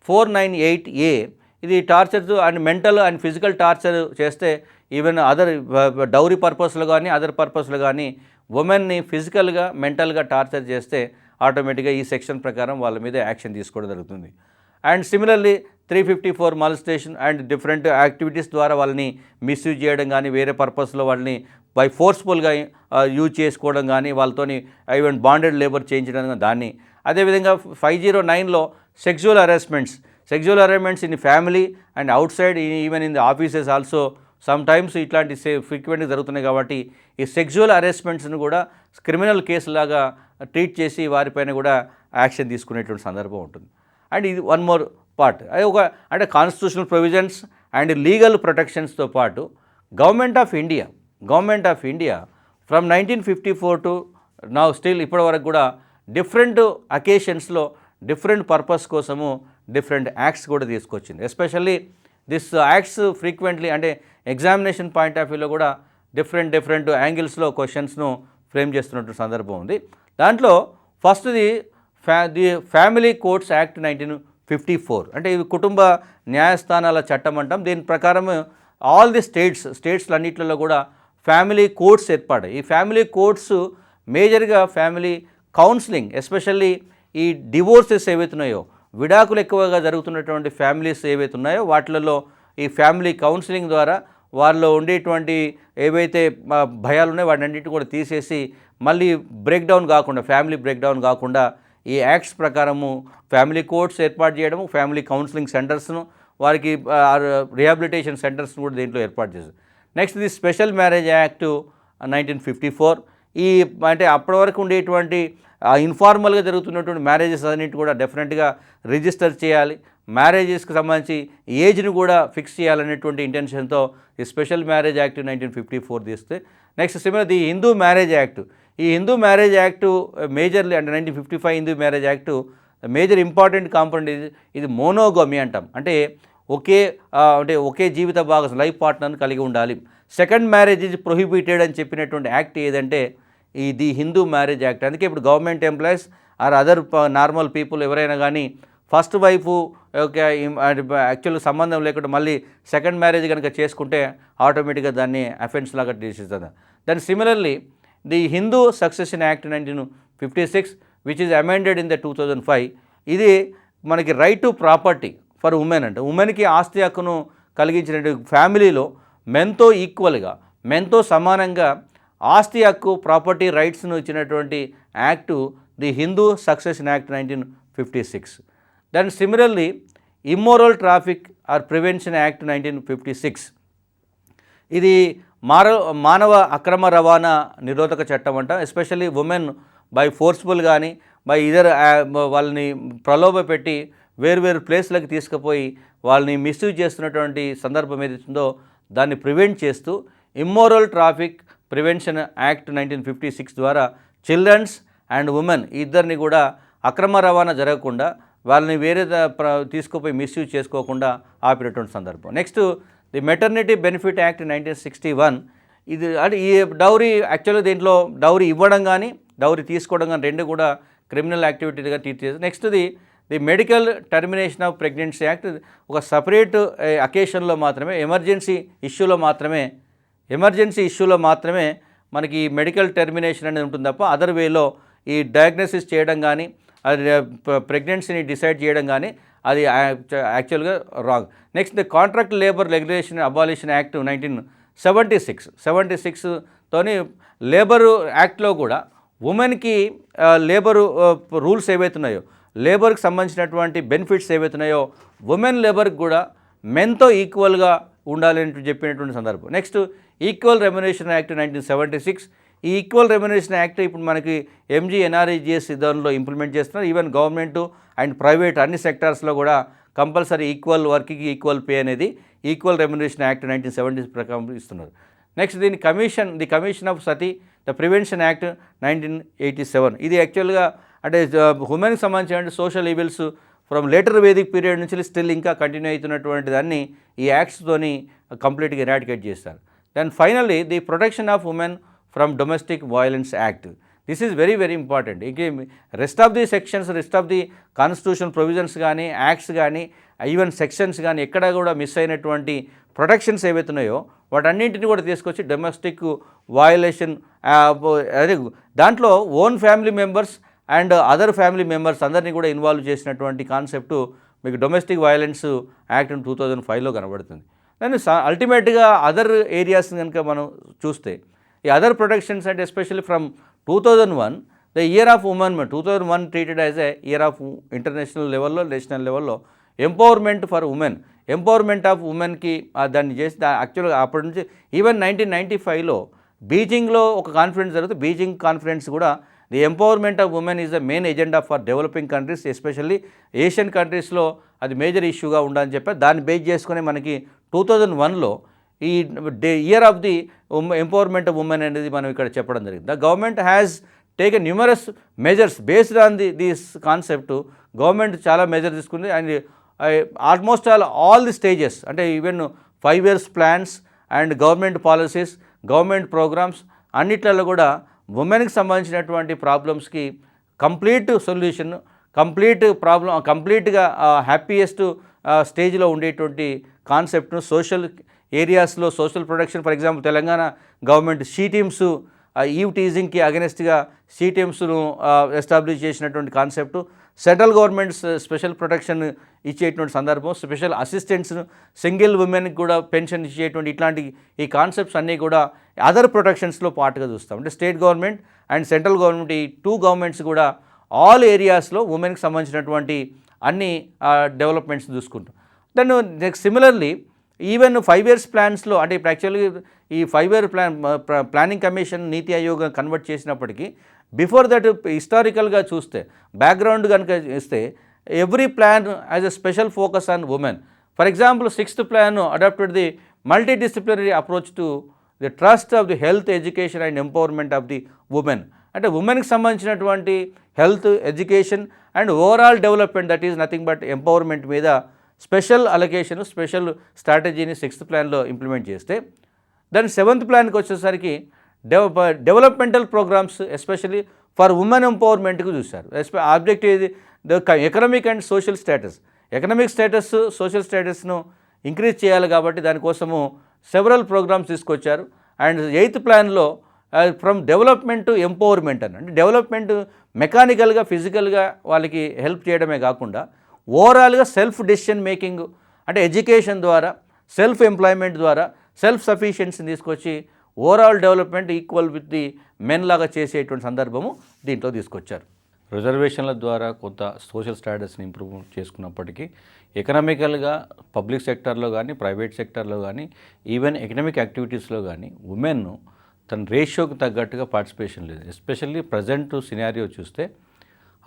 498A ఇది torture and mental and physical torture చేస్తే ఈవెన్ అదర్ డౌరీ పర్పస్లో కానీ అదర్ పర్పస్లో కానీ ఉమెన్ని ఫిజికల్గా మెంటల్గా టార్చర్ చేస్తే ఆటోమేటిక్గా ఈ సెక్షన్ ప్రకారం వాళ్ళ మీద యాక్షన్ తీసుకోవడం జరుగుతుంది. And similarly 354 molestation and different activities ద్వారా వాళ్ళని మిస్యూజ్ చేయడం కానీ వేరే పర్పస్లో వాళ్ళని బై ఫోర్స్ఫుల్గా యూజ్ చేసుకోవడం కానీ వాళ్ళతోని ఈవెన్ బాండెడ్ లేబర్ చేయించడం దాన్ని. అదేవిధంగా 509లో sexual arrangements in family and outside even in the offices also sometimes ఇట్లాంటి ఫ్రీక్వెంట్గా జరుగుతున్నాయి కాబట్టి ఈ సెక్సువల్ అరెస్ట్మెంట్స్ను కూడా క్రిమినల్ కేసు లాగా ట్రీట్ చేసి వారిపైన కూడా యాక్షన్ తీసుకునేటువంటి సందర్భం ఉంటుంది. అండ్ ఇది వన్ మోర్ పార్ట్, అది అంటే కాన్స్టిట్యూషనల్ ప్రొవిజన్స్ అండ్ లీగల్ ప్రొటెక్షన్స్తో పాటు government of India from 1954 to now still ఇప్పటి వరకు కూడా డిఫరెంట్ అకేషన్స్లో డిఫరెంట్ పర్పస్ కోసము డిఫరెంట్ యాక్ట్స్ కూడా తీసుకొచ్చింది. ఎస్పెషల్లీ దిస్ యాక్ట్స్ ఫ్రీక్వెంట్లీ అంటే ఎగ్జామినేషన్ పాయింట్ ఆఫ్ వ్యూలో కూడా డిఫరెంట్ యాంగిల్స్లో క్వశ్చన్స్ను ఫ్రేమ్ చేస్తున్నట్టు సందర్భం ఉంది. దాంట్లో ఫస్ట్ది ది ఫ్యామిలీ కోర్ట్స్ యాక్ట్ 1954, అంటే ఇది కుటుంబ న్యాయస్థానాల చట్టం అంటాం. దీని ప్రకారం ఆల్ ది స్టేట్స్లన్నింటిలో కూడా ఫ్యామిలీ కోర్ట్స్ ఏర్పడ్డాయి. ఈ ఫ్యామిలీ కోర్ట్స్ మేజర్గా ఫ్యామిలీ కౌన్సిలింగ్, ఎస్పెషల్లీ ఈ డివోర్సెస్ ఏవైతున్నాయో విడాకులు ఎక్కువగా జరుగుతున్నటువంటి ఫ్యామిలీస్ ఏవైతున్నాయో వాటిలలో ఈ ఫ్యామిలీ కౌన్సిలింగ్ ద్వారా వాళ్ళలో ఉండేటువంటి ఏవైతే భయాలు ఉన్నాయో వాటిన్నింటినీ కూడా తీసేసి మళ్ళీ ఫ్యామిలీ బ్రేక్డౌన్ కాకుండా ఈ యాక్ట్స్ ప్రకారము ఫ్యామిలీ కోర్ట్స్ ఏర్పాటు చేయడము, ఫ్యామిలీ కౌన్సిలింగ్ సెంటర్స్ను వారికి రిహాబిలిటేషన్ సెంటర్స్ను కూడా దీంట్లో ఏర్పాటు చేశారు. Next the special marriage act 1954, ఈ అంటే అప్పటి వరకు ఉండేటువంటి ఇన్ఫార్మల్గా జరుగుతున్నటువంటి మ్యారేజెస్ అన్నింటి కూడా డెఫినెట్గా రిజిస్టర్ చేయాలి, మ్యారేజెస్కి సంబంధించి ఏజ్ను కూడా ఫిక్స్ చేయాలనేటువంటి ఇంటెన్షన్తో ఈ స్పెషల్ మ్యారేజ్ యాక్ట్ 1954 తీస్తే, next similar the Hindu marriage act. ఈ హిందూ మ్యారేజ్ యాక్టు మేజర్లీ అంటే 1955 Hindu marriage act major important component ఇది మోనోగమి అంటాం. అంటే ఒకే జీవిత భాగస్వామి లైఫ్ పార్ట్నర్ని కలిగి ఉండాలి. సెకండ్ మ్యారేజ్ ఈజ్ ప్రొహిబిటెడ్ అని చెప్పినటువంటి యాక్ట్ ఏదంటే ఇది హిందూ మ్యారేజ్ యాక్ట్. అందుకే ఇప్పుడు government employees or other normal people ఎవరైనా కానీ ఫస్ట్ వైఫ్ యాక్చువల్ సంబంధం లేకుండా మళ్ళీ సెకండ్ మ్యారేజ్ కనుక చేసుకుంటే ఆటోమేటిక్గా దాన్ని అఫెన్స్ లాగా తీసేస్తుంది. దాని similarly the Hindu succession act 1956 which is amended in the 2005, ఇది మనకి right to property for women, అంటే ఉమెన్కి ఆస్తి హక్కును కలిగించిన ఫ్యామిలీలో మెన్తో సమానంగా ఆస్తి హక్కు ప్రాపర్టీ రైట్స్ను ఇచ్చినటువంటి act the Hindu succession act 1956. Then similarly immoral traffic or prevention act 1956, ఇది మానవ అక్రమ రవాణా నిరోధక చట్టం అంట. ఎస్పెషల్లీ ఉమెన్ బై ఫోర్స్ఫుల్ కానీ బై ఇదర్ వాళ్ళని ప్రలోభ పెట్టి వేరు ప్లేస్లకు తీసుకుపోయి వాళ్ళని మిస్యూజ్ చేస్తున్నటువంటి సందర్భం ఏదైతుందో దాన్ని ప్రివెంట్ చేస్తూ ఇమ్మోరల్ ట్రాఫిక్ ప్రివెన్షన్ యాక్ట్ 1956 ద్వారా చిల్డ్రన్స్ అండ్ ఉమెన్ ఇద్దరిని కూడా అక్రమ రవాణా జరగకుండా వాళ్ళని వేరే తీసుకుపోయి మిస్యూజ్ చేసుకోకుండా ఆపినటువంటి సందర్భం. Next the maternity benefit act 1961. ఇది అంటే ఈ డౌరీ యాక్చువల్గా దీంట్లో డౌరీ ఇవ్వడం కానీ డౌరీ తీసుకోవడం కానీ రెండు కూడా క్రిమినల్ యాక్టివిటీగా ట్రీట్ చేస్తారు. Next the medical termination of pregnancy act ఒక సపరేట్ అకేషన్లో మాత్రమే ఎమర్జెన్సీ ఇష్యూలో మాత్రమే మనకి మెడికల్ టర్మినేషన్ అనేది ఉంటుంది తప్ప అదర్ వేలో ఈ డయాగ్నోసిస్ చేయడం కానీ అది ప్రెగ్నెన్సీని డిసైడ్ చేయడం కానీ అది యాక్చువల్గా wrong. Next the contract labour regulation abolition act 1976తోని లేబరు యాక్ట్లో కూడా ఉమెన్కి లేబరు రూల్స్ ఏవైతున్నాయో లేబర్కి సంబంధించినటువంటి బెనిఫిట్స్ ఏవైతున్నాయో ఉమెన్ లేబర్కి కూడా మెన్తో ఈక్వల్గా ఉండాలని చెప్పినటువంటి సందర్భం. Next equal remuneration act 1976. ఈ ఈక్వల్ రెమ్యునరేషన్ యాక్ట్ ఇప్పుడు మనకి MGNREGS దానిలో ఇంప్లిమెంట్ చేస్తున్నారు. ఈవెన్ గవర్నమెంట్ అండ్ ప్రైవేట్ అన్ని సెక్టార్స్లో కూడా కంపల్సరీ ఈక్వల్ వర్క్కి ఈక్వల్ పే అనేది ఈక్వల్ రెమ్యునరేషన్ యాక్ట్ 1970 ప్రకారం ఇస్తున్నారు. Next the commission of sati the prevention act 1987. ఇది యాక్చువల్గా అంటే ఉమెన్కి సంబంధించిన social evils from later Vedic period నుంచి స్టిల్ ఇంకా కంటిన్యూ అవుతున్నటువంటి దాన్ని ఈ యాక్ట్స్తోని కంప్లీట్గా ఎరాడికేట్ చేస్తారు. Then finally the protection of women from domestic violence act. This is very important. ఇంకే rest of the sections rest of the constitution provisions కానీ యాక్ట్స్ కానీ ఈవెన్ సెక్షన్స్ కానీ ఎక్కడ కూడా మిస్ అయినటువంటి ప్రొటెక్షన్స్ ఏవైతున్నాయో వాటన్నింటిని కూడా తీసుకొచ్చి డొమెస్టిక్ వయలేషన్ అదే దాంట్లో own family members and other family members అందరినీ కూడా ఇన్వాల్వ్ చేసినటువంటి కాన్సెప్టు మీకు డొమెస్టిక్ వయలెన్స్ యాక్ట్ 2005లో కనబడుతుంది. దాన్ని అల్టిమేట్గా అదర్ ఏరియాస్ కనుక మనం చూస్తే ఈ అదర్ ప్రొటెక్షన్స్ అంటే especially from 2001 the year of women 2001 treated as a year of international లెవెల్లో నేషనల్ లెవెల్లో empowerment for women empowerment of ఉమెన్కి దాన్ని చేసి యాక్చువల్గా అప్పటి నుంచి ఈవెన్ 1995లో బీజింగ్లో ఒక కాన్ఫరెన్స్ జరుగుతుంది. బీజింగ్ కాన్ఫరెన్స్ కూడా the empowerment of women is the main agenda for developing countries especially Asian కంట్రీస్లో అది మేజర్ ఇష్యూగా ఉండాలని చెప్పారు. దాన్ని బేస్ చేసుకుని మనకి 2001లో ఈ year of the empowerment of women అనేది మనం ఇక్కడ చెప్పడం జరిగింది. The government has taken numerous measures based on this concept. Government చాలా మెజర్ తీసుకుంది and almost all the stages అంటే even 5 years plans and government policies government programs అన్నిట్లలో కూడా ఉమెన్కి సంబంధించినటువంటి ప్రాబ్లమ్స్కి కంప్లీట్ సొల్యూషన్ కంప్లీట్గా హ్యాపీయెస్ట్ స్టేజ్లో ఉండేటువంటి కాన్సెప్ట్ను సోషల్ ఏరియాస్లో social protection for example Telangana government she teams eve టీజింగ్కి అగెనెస్ట్గా షీ టీమ్స్ను ఎస్టాబ్లిష్ చేసినటువంటి concept. Central government special protection ఇచ్చేటువంటి సందర్భం స్పెషల్ అసిస్టెంట్స్ను సింగిల్ ఉమెన్కి కూడా పెన్షన్ ఇచ్చేటువంటి ఇట్లాంటి ఈ కాన్సెప్ట్స్ అన్నీ కూడా అదర్ ప్రొటెక్షన్స్లో పార్ట్గా చూస్తాం. అంటే state government and central government ఈ 2 governments కూడా ఆల్ ఏరియాస్లో ఉమెన్కి సంబంధించినటువంటి అన్ని డెవలప్మెంట్స్ చూసుకుంటాం. Then next similarly even 5 years ప్లాన్స్లో అంటే ఇప్పుడు యాక్చువల్గా ఈ 5 year planning commission NITI Aayog convert చేసినప్పటికీ బిఫోర్ దట్ హిస్టారికల్గా చూస్తే బ్యాక్గ్రౌండ్ కనుక ఇస్తే every plan as a special focus on women. For example 6th plan adapted the multidisciplinary approach to the thrust of the health education and empowerment of the women. అంటే ఉమెన్కి సంబంధించినటువంటి health education and overall development that is nothing but empowerment మీద special allocation special స్ట్రాటజీని 6th planలో implement చేస్తే దాని 7th planకి వచ్చేసరికి developmental programs especially for women ఎంపవర్మెంట్కి చూశారు. ఆబ్జెక్టివ్ ఇది economic and social status social స్టేటస్ను ఇంక్రీజ్ చేయాలి కాబట్టి దానికోసము సెవరల్ ప్రోగ్రామ్స్ తీసుకొచ్చారు. అండ్ 8th planలో ఫ్రమ్ డెవలప్మెంట్ టు ఎంపవర్మెంట్ అంటే డెవలప్మెంట్ మెకానికల్గా ఫిజికల్గా వాళ్ళకి హెల్ప్ చేయడమే కాకుండా ఓవరాల్గా సెల్ఫ్ డెసిషన్ మేకింగ్ అంటే ఎడ్యుకేషన్ ద్వారా సెల్ఫ్ ఎంప్లాయ్మెంట్ ద్వారా సెల్ఫ్ సఫిషియన్సీని తీసుకొచ్చి overall development equal with the men లాగా చేసేటువంటి సందర్భము దీంట్లో తీసుకొచ్చారు. రిజర్వేషన్ల ద్వారా కొంత సోషల్ స్టేటస్ని ఇంప్రూవ్ చేసుకున్నప్పటికీ ఎకనామికల్గా పబ్లిక్ సెక్టర్లో కానీ ప్రైవేట్ సెక్టర్లో కానీ ఈవెన్ ఎకనామిక్ యాక్టివిటీస్లో కానీ ఉమెన్ తన రేషియోకి తగ్గట్టుగా పార్టిసిపేషన్ లేదు. ఎస్పెషల్లీ ప్రజెంట్ సినారియో చూస్తే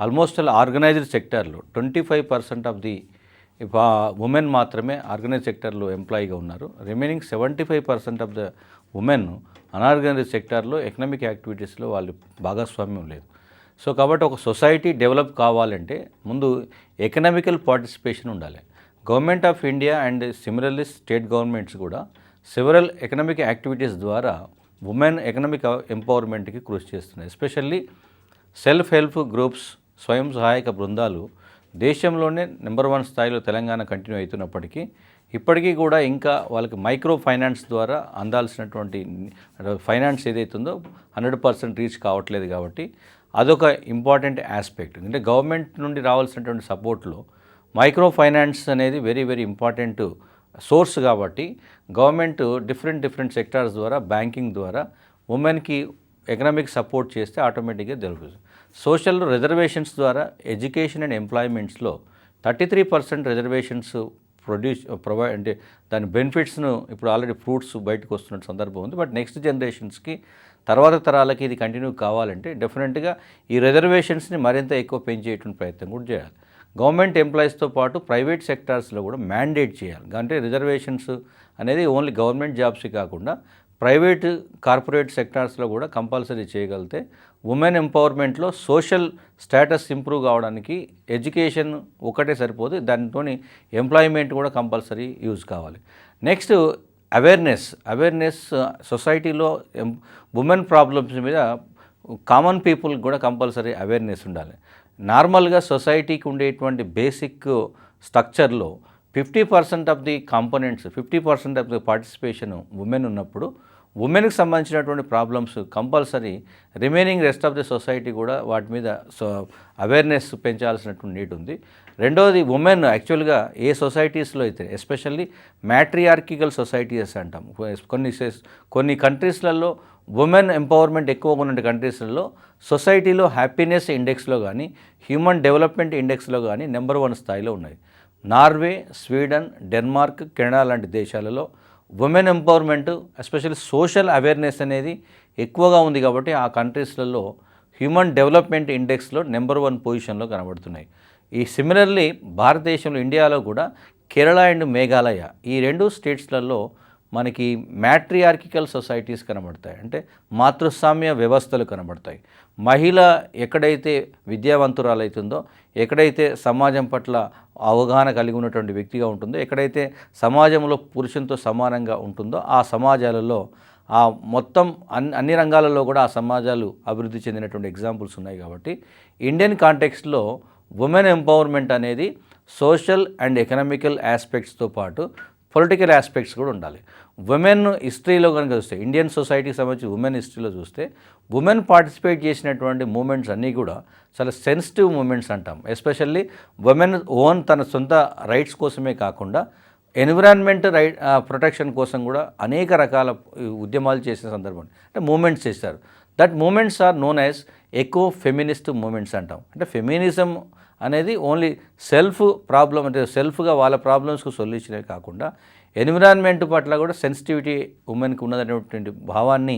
ఆల్మోస్ట్ ఆర్గనైజ్డ్ సెక్టర్లో 25% ఆఫ్ ది ఉమెన్ మాత్రమే ఆర్గనైజ్ సెక్టర్లో ఎంప్లాయీగా ఉన్నారు. Remaining 75% of the women unorganised సెక్టార్లో ఎకనామిక్ యాక్టివిటీస్లో వాళ్ళు భాగస్వామ్యం లేదు. సో కాబట్టి ఒక సొసైటీ డెవలప్ కావాలంటే ముందు ఎకనామికల్ పార్టిసిపేషన్ ఉండాలి. Government of India and similarly state governments కూడా సెవరల్ ఎకనామిక్ యాక్టివిటీస్ ద్వారా ఉమెన్ ఎకనామిక్ ఎంపవర్మెంట్కి కృషి చేస్తున్నాయి. ఎస్పెషల్లీ సెల్ఫ్ హెల్ప్ గ్రూప్స్, స్వయం సహాయక బృందాలు దేశంలోనే నెంబర్ 1 స్థాయిలో తెలంగాణ కంటిన్యూ అవుతున్నప్పటికీ ఇప్పటికీ కూడా ఇంకా వాళ్ళకి మైక్రో ఫైనాన్స్ ద్వారా అందాల్సినటువంటి ఫైనాన్స్ ఏదైతుందో 100% రీచ్ కావట్లేదు. కాబట్టి అదొక ఇంపార్టెంట్ ఆస్పెక్ట్. అంటే గవర్నమెంట్ నుండి రావాల్సినటువంటి సపోర్ట్లో మైక్రో ఫైనాన్స్ అనేది వెరీ వెరీ ఇంపార్టెంట్ సోర్స్. కాబట్టి గవర్నమెంట్ డిఫరెంట్ సెక్టార్స్ ద్వారా బ్యాంకింగ్ ద్వారా ఉమెన్కి ఎకనామిక్ సపోర్ట్ చేస్తే ఆటోమేటిక్గా జరుగుతుంది. సోషల్ రిజర్వేషన్స్ ద్వారా ఎడ్యుకేషన్ అండ్ ఎంప్లాయ్మెంట్స్లో 33% రిజర్వేషన్స్ ప్రొవైడ్ అంటే దాని బెనిఫిట్స్ను ఇప్పుడు ఆల్రెడీ ఫ్రూట్స్ బయటకు వస్తున్న సందర్భం ఉంది. బట్ నెక్స్ట్ జనరేషన్స్కి తర్వాత తరాలకి ఇది కంటిన్యూ కావాలంటే డెఫినెట్గా ఈ రిజర్వేషన్స్ని మరింత ఎక్కువ పెంచేటువంటి ప్రయత్నం కూడా చేయాలి. గవర్నమెంట్ ఎంప్లాయీస్తో పాటు ప్రైవేట్ సెక్టార్స్లో కూడా మ్యాండేట్ చేయాలి. అంటే రిజర్వేషన్స్ అనేది ఓన్లీ గవర్నమెంట్ జాబ్స్కి కాకుండా ప్రైవేట్ కార్పొరేట్ సెక్టార్స్లో కూడా కంపల్సరీ చేయగలిగితే ఉమెన్ ఎంపవర్మెంట్లో సోషల్ స్టేటస్ ఇంప్రూవ్ కావడానికి ఎడ్యుకేషన్ ఒకటే సరిపోదు, దానితో ఎంప్లాయ్మెంట్ కూడా కంపల్సరీ యూజ్ కావాలి. నెక్స్ట్ అవేర్నెస్ సొసైటీలో ఉమెన్ ప్రాబ్లమ్స్ మీద కామన్ పీపుల్ కూడా కంపల్సరీ అవేర్నెస్ ఉండాలి. నార్మల్గా సొసైటీకి ఉండేటువంటి బేసిక్ స్ట్రక్చర్లో 50% of the components 50% of the participation women ఉన్నప్పుడు ఉమెన్కి సంబంధించినటువంటి problems compulsory remaining rest of the society కూడా వాటి మీద అవేర్నెస్ పెంచాల్సినటువంటి నీడ్ ఉంది. రెండవది ఉమెన్ యాక్చువల్గా ఏ సొసైటీస్లో అయితే ఎస్పెషల్లీ మ్యాట్రియార్కికల్ సొసైటీస్ అంటాం. కొన్ని కంట్రీస్లలో ఉమెన్ ఎంపవర్మెంట్ ఎక్కువగా ఉన్న కంట్రీస్లలో సొసైటీలో హ్యాపీనెస్ ఇండెక్స్లో కానీ హ్యూమన్ డెవలప్మెంట్ ఇండెక్స్లో కానీ నెంబర్ 1 స్థాయిలో ఉన్నాయి. నార్వే, స్వీడన్, డెన్మార్క్, కెనడా లాంటి దేశాలలో women empowerment especially social awareness అనేది ఎక్కువగా ఉంది. కాబట్టి ఆ కంట్రీస్లలో హ్యూమన్ డెవలప్మెంట్ ఇండెక్స్లో నెంబర్ 1 పొజిషన్లో కనబడుతున్నాయి. ఈ సిమిలర్లీ భారతదేశంలో ఇండియాలో కూడా కేరళ అండ్ మేఘాలయ ఈ 2 స్టేట్స్లలో మనకి మ్యాట్రియార్కికల్ సొసైటీస్ కనబడతాయి. అంటే మాతృస్వామ్య వ్యవస్థలు కనబడతాయి. మహిళ ఎక్కడైతే విద్యావంతురాలవుతుందో, ఎక్కడైతే సమాజం పట్ల అవగాహన కలిగి ఉన్నటువంటి వ్యక్తిగా ఉంటుందో, ఎక్కడైతే సమాజంలో పురుషునితో సమానంగా ఉంటుందో ఆ సమాజాలలో ఆ మొత్తం అన్ని రంగాలలో కూడా ఆ సమాజాలు అభివృద్ధి చెందినటువంటి ఎగ్జాంపుల్స్ ఉన్నాయి. కాబట్టి ఇండియన్ కాంటెక్స్ట్లో ఉమెన్ ఎంపవర్మెంట్ అనేది సోషల్ అండ్ ఎకనామికల్ ఆస్పెక్ట్స్తో పాటు పొలిటికల్ ఆస్పెక్ట్స్ కూడా ఉండాలి. ఉమెన్ హిస్టరీలో కనుక చూస్తే ఇండియన్ సొసైటీకి సంబంధించి ఉమెన్ హిస్టరీలో చూస్తే ఉమెన్ పార్టిసిపేట్ చేసినటువంటి మూమెంట్స్ అన్నీ కూడా చాలా సెన్సిటివ్ మూమెంట్స్ అంటాం. ఎస్పెషల్లీ ఉమెన్ తన సొంత రైట్స్ కోసమే కాకుండా ఎన్విరాన్మెంట్ ప్రొటెక్షన్ కోసం కూడా అనేక రకాల ఉద్యమాలు చేసిన సందర్భం అంటే మూమెంట్స్ చేశారు. దట్ movements are known as eco feminist movements అంటాం. అంటే ఫెమినిజం అనేది ఓన్లీ సెల్ఫ్ ప్రాబ్లం అంటే సెల్ఫ్గా వాళ్ళ ప్రాబ్లమ్స్కు సొల్యూషనే కాకుండా ఎన్విరాన్మెంట్ పట్ల కూడా సెన్సిటివిటీ ఉమెన్కి ఉన్నటువంటి భావాన్ని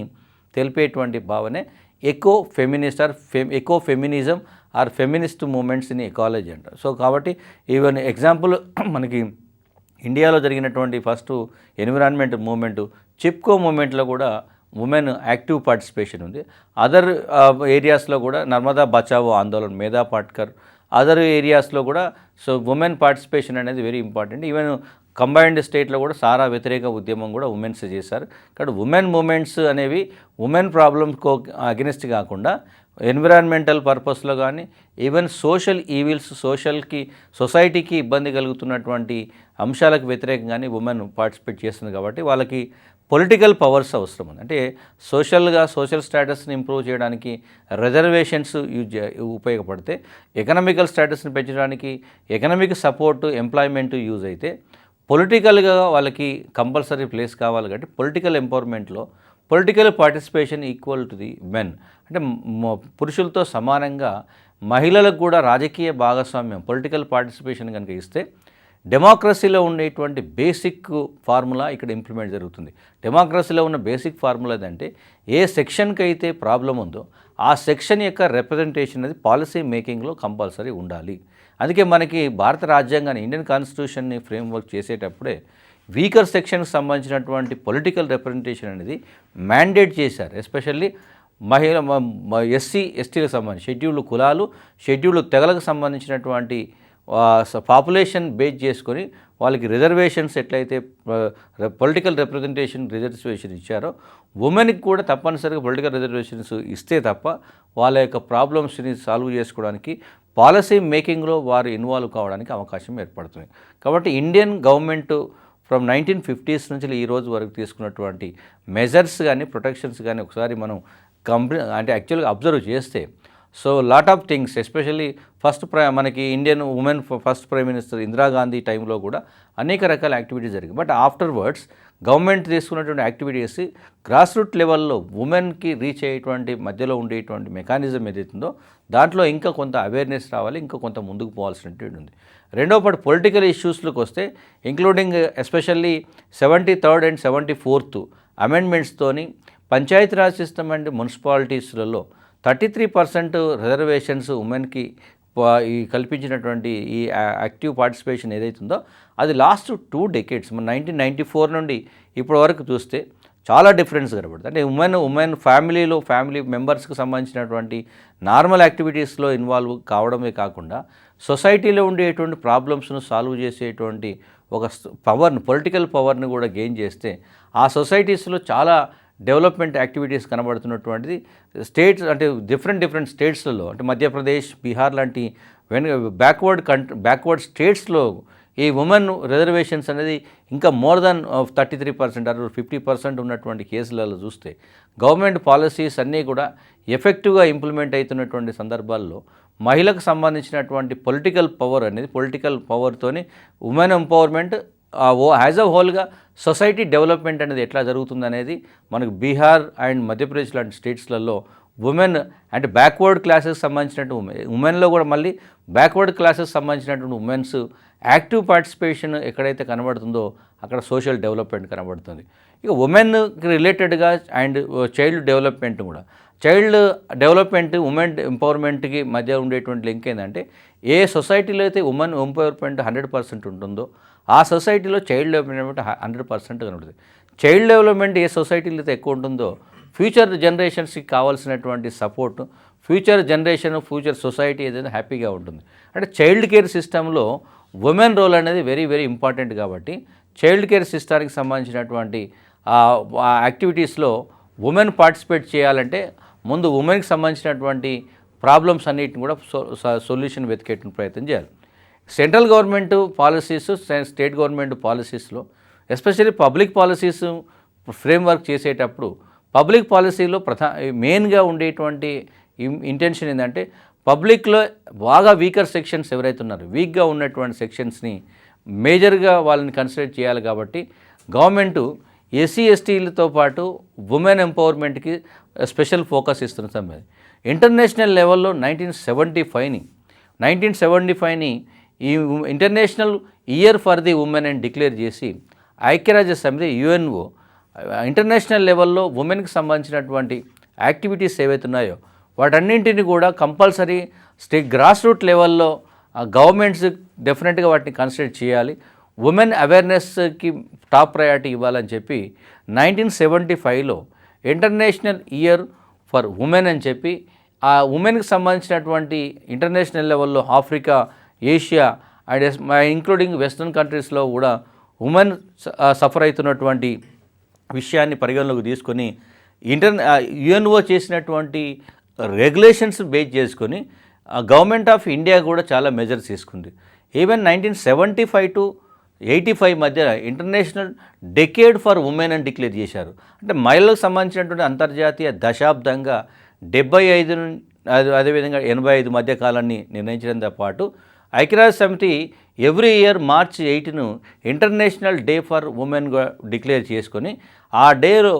తెలిపేటువంటి భావనే eco feminism or feminist movements in ecology అంటారు. సో కాబట్టి ఈవెన్ ఎగ్జాంపుల్ మనకి ఇండియాలో జరిగినటువంటి ఫస్ట్ ఎన్విరాన్మెంట్ మూమెంట్ చిప్కో మూమెంట్లో కూడా ఉమెన్ యాక్టివ్ పార్టిసిపేషన్ ఉంది. అదర్ ఏరియాస్లో కూడా నర్మదా బచావో ఆందోళన, మేధా పాట్కర్, అదర్ ఏరియాస్లో కూడా సో ఉమెన్ పార్టిసిపేషన్ అనేది వెరీ ఇంపార్టెంట్. ఈవెన్ కంబైన్డ్ స్టేట్లో కూడా సారా వ్యతిరేక ఉద్యమం కూడా ఉమెన్స్ చేశారు. కాబట్టి ఉమెన్ మూమెంట్స్ అనేవి ఉమెన్ ప్రాబ్లమ్స్కు అగెనిస్ట్ కాకుండా ఎన్విరాన్మెంటల్ పర్పస్లో కానీ ఈవెన్ సోషల్ ఈవిల్స్ సొసైటీకి ఇబ్బంది కలుగుతున్నటువంటి అంశాలకు వ్యతిరేకంగానే ఉమెన్ పార్టిసిపేట్ చేస్తుంది. కాబట్టి వాళ్ళకి పొలిటికల్ పవర్స్ అవసరం ఉంది. అంటే సోషల్ స్టేటస్ని ఇంప్రూవ్ చేయడానికి రిజర్వేషన్స్ ఉపయోగపడితే, ఎకనామికల్ స్టేటస్ని పెంచడానికి ఎకనామిక్ సపోర్టు ఎంప్లాయ్మెంట్ యూజ్ అయితే, పొలిటికల్గా వాళ్ళకి కంపల్సరీ ప్లేస్ కావాలి. కాబట్టి పొలిటికల్ ఎంపవర్మెంట్లో political participation equal to the men, అంటే పురుషులతో సమానంగా మహిళలకు కూడా రాజకీయ భాగస్వామ్యం పొలిటికల్ పార్టిసిపేషన్ కనుక ఇస్తే డెమోక్రసీలో ఉండేటువంటి బేసిక్ ఫార్ములా ఇక్కడ ఇంప్లిమెంట్ జరుగుతుంది. డెమోక్రసీలో ఉన్న బేసిక్ ఫార్ములా ఏంటంటే ఏ సెక్షన్కి అయితే ప్రాబ్లం ఉందో ఆ సెక్షన్ యొక్క రిప్రజెంటేషన్ అనేది పాలసీ మేకింగ్లో కంపల్సరీ ఉండాలి. అందుకే మనకి భారత రాజ్యాంగాన్ని, ఇండియన్ కాన్స్టిట్యూషన్ని ఫ్రేమ్వర్క్ చేసేటప్పుడే వీకర్ సెక్షన్కి సంబంధించినటువంటి పొలిటికల్ రిప్రజెంటేషన్ అనేది మ్యాండేట్ చేశారు. ఎస్పెషల్లీ ఎస్సీ/ఎస్టీలకు సంబంధించి షెడ్యూల్డ్ కులాలు, షెడ్యూల్డ్ తెగలకు సంబంధించినటువంటి పాపులేషన్ బేస్ చేసుకొని వాళ్ళకి రిజర్వేషన్స్ ఎట్లయితే పొలిటికల్ రిప్రజెంటేషన్ రిజర్వేషన్ ఇచ్చారో ఉమెన్కి కూడా తప్పనిసరిగా పొలిటికల్ రిజర్వేషన్స్ ఇస్తే తప్ప వాళ్ళ యొక్క ప్రాబ్లమ్స్ని సాల్వ్ చేసుకోవడానికి పాలసీ మేకింగ్లో వారు ఇన్వాల్వ్ కావడానికి అవకాశం ఏర్పడుతుంది. కాబట్టి ఇండియన్ గవర్నమెంట్ ఫ్రమ్ 1950s నుంచి ఈ రోజు వరకు తీసుకున్నటువంటి మెజర్స్ కానీ ప్రొటెక్షన్స్ కానీ ఒకసారి మనం అంటే యాక్చువల్గా అబ్జర్వ్ చేస్తే so lot of things, especially మనకి Indian women first prime minister Indira Gandhi టైంలో కూడా అనేక రకాల యాక్టివిటీస్ జరిగాయి. బట్ ఆఫ్టర్వర్డ్స్ గవర్నమెంట్ తీసుకున్నటువంటి యాక్టివిటీస్ గ్రాస్ రూట్ లెవెల్లో ఉమెన్కి రీచ్ అయ్యేటువంటి మధ్యలో ఉండేటువంటి మెకానిజం ఏదైతుందో దాంట్లో ఇంకా కొంత అవేర్నెస్ రావాలి, ఇంకా కొంత ముందుకు పోవాల్సినటువంటి ఉంది. రెండో పాటు పొలిటికల్ ఇష్యూస్లోకి వస్తే including especially 73rd and 74th అమెండ్మెంట్స్తోని పంచాయతీరాజ్ సిస్టమ్ అండ్ మున్సిపాలిటీస్లలో 33% రిజర్వేషన్స్ ఉమెన్కి ఈ కల్పించినటువంటి ఈ యాక్టివ్ పార్టిసిపేషన్ ఏదైతుందో అది లాస్ట్ 2 decades 1994 నుండి ఇప్పటి వరకు చూస్తే చాలా డిఫరెన్స్ కనబడుతుంది. అంటే ఉమెన్ ఫ్యామిలీ మెంబర్స్కి సంబంధించినటువంటి నార్మల్ యాక్టివిటీస్లో ఇన్వాల్వ్ కావడమే కాకుండా సొసైటీలో ఉండేటువంటి ప్రాబ్లమ్స్ను సాల్వ్ చేసేటువంటి ఒక పొలిటికల్ పవర్ని కూడా గెయిన్ చేస్తే ఆ సొసైటీస్లో చాలా డెవలప్మెంట్ యాక్టివిటీస్ కనబడుతున్నటువంటిది స్టేట్స్, అంటే డిఫరెంట్ స్టేట్స్లలో, అంటే మధ్యప్రదేశ్, బీహార్ లాంటి బ్యాక్వర్డ్ స్టేట్స్లో ఈ ఉమెన్ రిజర్వేషన్స్ అనేది ఇంకా మోర్ దాన్ 33% or 50% ఉన్నటువంటి కేసులలో చూస్తే గవర్నమెంట్ పాలసీస్ అన్నీ కూడా ఎఫెక్టివ్గా ఇంప్లిమెంట్ అవుతున్నటువంటి సందర్భాల్లో మహిళకు సంబంధించినటువంటి పొలిటికల్ పవర్తోని ఉమెన్ ఎంపవర్మెంట్ యాజ్ అ హోల్గా సొసైటీ డెవలప్మెంట్ అనేది ఎట్లా జరుగుతుందనేది మనకు బీహార్ అండ్ మధ్యప్రదేశ్ లాంటి స్టేట్స్లలో ఉమెన్ అంటే బ్యాక్వర్డ్ క్లాసెస్ సంబంధించినటువంటి ఉమెన్లో కూడా మళ్ళీ బ్యాక్వర్డ్ క్లాసెస్ సంబంధించినటువంటి ఉమెన్స్ యాక్టివ్ పార్టిసిపేషన్ ఎక్కడైతే కనబడుతుందో అక్కడ సోషల్ డెవలప్మెంట్ కనబడుతుంది. ఇక ఉమెన్కి రిలేటెడ్గా అండ్ చైల్డ్ డెవలప్మెంట్ కూడా, చైల్డ్ డెవలప్మెంట్ ఉమెన్ ఎంపవర్మెంట్కి మధ్య ఉండేటువంటి లింక్ ఏంటంటే ఏ సొసైటీలో అయితే ఉమెన్ ఎంపవర్మెంట్ 100% ఉంటుందో ఆ సొసైటీలో చైల్డ్ డెవలప్మెంట్ 100% కనబడుతుంది. చైల్డ్ డెవలప్మెంట్ ఏ సొసైటీలో అయితే ఎక్కువ ఉంటుందో ఫ్యూచర్ జనరేషన్స్కి కావాల్సినటువంటి సపోర్ట్, ఫ్యూచర్ సొసైటీ ఏదైనా హ్యాపీగా ఉంటుంది. అంటే చైల్డ్ కేర్ సిస్టంలో ఉమెన్ రోల్ అనేది వెరీ వెరీ ఇంపార్టెంట్. కాబట్టి చైల్డ్ కేర్ సిస్టానికి సంబంధించినటువంటి యాక్టివిటీస్లో ఉమెన్ పార్టిసిపేట్ చేయాలంటే ముందు ఉమెన్కి సంబంధించినటువంటి ప్రాబ్లమ్స్ అన్నిటిని కూడా సొల్యూషన్ వెతికేటువంటి ప్రయత్నం చేయాలి. Central government policies, state government పాలసీస్లో ఎస్పెషల్లీ పబ్లిక్ పాలసీస్ ఫ్రేమ్వర్క్ చేసేటప్పుడు పబ్లిక్ పాలసీలో మెయిన్గా ఉండేటువంటి ఇంటెన్షన్ ఏంటంటే పబ్లిక్లో బాగా వీకర్ సెక్షన్స్ ఎవరైతే ఉన్నారో వీక్గా ఉన్నటువంటి సెక్షన్స్ని మేజర్గా వాళ్ళని కన్సిడర్ చేయాలి. కాబట్టి గవర్నమెంటు ఎస్సీ/ఎస్టీలతో పాటు ఉమెన్ ఎంపవర్మెంట్కి స్పెషల్ ఫోకస్ ఇస్తున్న సమయం. ఇంటర్నేషనల్ లెవెల్లో 1975ని ఈ international year for the women అని డిక్లేర్ చేసి ఐక్యరాజ్య సమితి యుఎన్ఓ ఇంటర్నేషనల్ లెవెల్లో ఉమెన్కి సంబంధించినటువంటి యాక్టివిటీస్ ఏవైతే ఉన్నాయో వాటన్నింటిని కూడా కంపల్సరీ గ్రాస్ రూట్ లెవెల్లో గవర్నమెంట్స్ డెఫినెట్గా వాటిని కన్సిడర్ చేయాలి. ఉమెన్ అవేర్నెస్కి టాప్ ప్రయారిటీ ఇవ్వాలని చెప్పి 1975లో ఇంటర్నేషనల్ ఇయర్ ఫర్ ఉమెన్ అని చెప్పి ఆ ఉమెన్కి సంబంధించినటువంటి ఇంటర్నేషనల్ లెవెల్లో Africa, Asia and including western కంట్రీస్లో కూడా ఉమెన్ సఫర్ అవుతున్నటువంటి విషయాన్ని పరిగణలోకి తీసుకొని యుఎన్ఓ చేసినటువంటి రెగ్యులేషన్స్ బేస్ చేసుకొని గవర్నమెంట్ ఆఫ్ ఇండియా కూడా చాలా మెజర్స్ తీసుకుంది. ఈవెన్ 1975 to 85 మధ్య ఇంటర్నేషనల్ డెకేడ్ ఫర్ ఉమెన్ అని డిక్లేర్ చేశారు. అంటే మహిళలకు సంబంధించినటువంటి అంతర్జాతీయ దశాబ్దంగా 75 అదేవిధంగా 85 మధ్య కాలాన్ని నిర్ణయించడంతో పాటు ఐక్యరాజ్య సమితి ఎవ్రీ ఇయర్ మార్చ్ 8ను ఇంటర్నేషనల్ డే ఫర్ ఉమెన్గా డిక్లేర్ చేసుకొని ఆ డేలో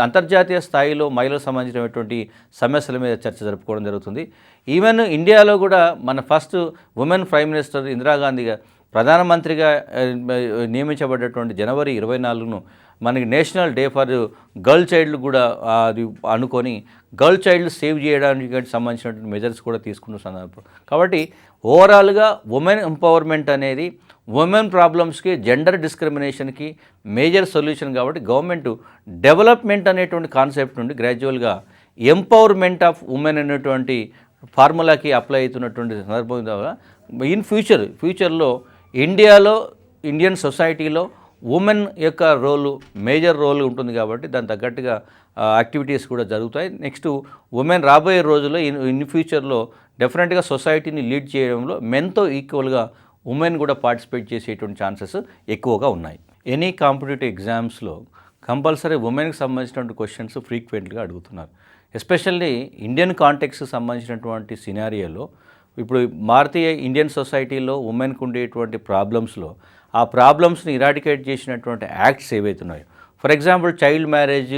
అంతర్జాతీయ స్థాయిలో మహిళలకు సంబంధించినటువంటి సమస్యల మీద చర్చ జరుపుకోవడం జరుగుతుంది. ఈవెన్ ఇండియాలో కూడా మన ఫస్ట్ ఉమెన్ ప్రైమ్ మినిస్టర్ ఇందిరాగాంధీగా ప్రధానమంత్రిగా నియమించబడ్డటువంటి జనవరి 24ను మనకి national day for girl child కూడా అది అనుకొని గర్ల్ చైల్డ్ సేవ్ చేయడానికి సంబంధించినటువంటి మెజర్స్ కూడా తీసుకున్న సందర్భం. కాబట్టి ఓవరాల్గా ఉమెన్ ఎంపవర్మెంట్ అనేది ఉమెన్ ప్రాబ్లమ్స్కి, జెండర్ డిస్క్రిమినేషన్కి మేజర్ సొల్యూషన్. కాబట్టి గవర్నమెంట్ డెవలప్మెంట్ అనేటువంటి కాన్సెప్ట్ నుండి గ్రాడ్యువల్గా ఎంపవర్మెంట్ ఆఫ్ ఉమెన్ అనేటువంటి ఫార్ములాకి అప్లై అవుతున్నటువంటి సందర్భం ద్వారా ఇన్ ఫ్యూచర్లో ఇండియన్ సొసైటీలో ఉమెన్ యొక్క మేజర్ రోల్ ఉంటుంది. కాబట్టి దాని తగ్గట్టుగా యాక్టివిటీస్ కూడా జరుగుతాయి. నెక్స్ట్ ఉమెన్ రాబోయే రోజుల్లో ఇన్ ఫ్యూచర్లో డెఫినెట్గా సొసైటీని లీడ్ చేయడంలో మెన్తో ఈక్వల్గా ఉమెన్ కూడా పార్టిసిపేట్ చేసేటువంటి ఛాన్సెస్ ఎక్కువగా ఉన్నాయి. ఎనీ కాంపిటేటివ్ ఎగ్జామ్స్లో కంపల్సరీ ఉమెన్కి సంబంధించినటువంటి క్వశ్చన్స్ ఫ్రీక్వెంట్గా అడుగుతున్నారు. ఎస్పెషల్లీ ఇండియన్ కాంటెక్స్కి సంబంధించినటువంటి సినారియోలో ఇప్పుడు భారతీయ ఇండియన్ సొసైటీలో ఉమెన్కి ఉండేటువంటి ప్రాబ్లమ్స్లో ఆ ప్రాబ్లమ్స్ని ఇరాడికేట్ చేసినటువంటి యాక్ట్స్ ఏవైతున్నాయో, for example child marriage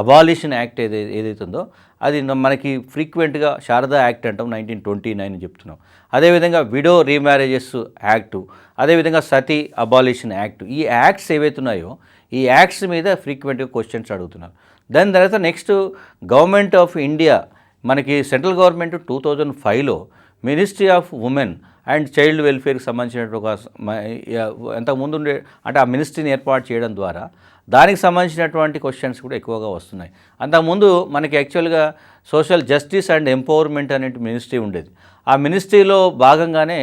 abolition act ఏదైతుందో అది మనకి ఫ్రీక్వెంట్గా శారదా యాక్ట్ అంటాం, 1929 చెప్తున్నాం. అదేవిధంగా విడో రీమ్యారేజెస్ యాక్టు, అదేవిధంగా సతీ అబాలిషన్ యాక్ట్, ఈ యాక్ట్స్ ఏవైతున్నాయో ఈ యాక్ట్స్ మీద ఫ్రీక్వెంట్గా క్వశ్చన్స్ అడుగుతున్నారు. దాని తర్వాత నెక్స్ట్ గవర్నమెంట్ ఆఫ్ ఇండియా మనకి సెంట్రల్ గవర్నమెంట్ 2005లో ministry of women and child వెల్ఫేర్కి సంబంధించినటువంటి ఒక ఎంతకుముందు ఉండే అంటే ఆ మినిస్ట్రీని ఏర్పాటు చేయడం ద్వారా దానికి సంబంధించినటువంటి క్వశ్చన్స్ కూడా ఎక్కువగా వస్తున్నాయి. అంతకుముందు మనకి యాక్చువల్గా సోషల్ జస్టిస్ అండ్ ఎంపవర్మెంట్ అనే మినిస్ట్రీ ఉండేది. ఆ మినిస్ట్రీలో భాగంగానే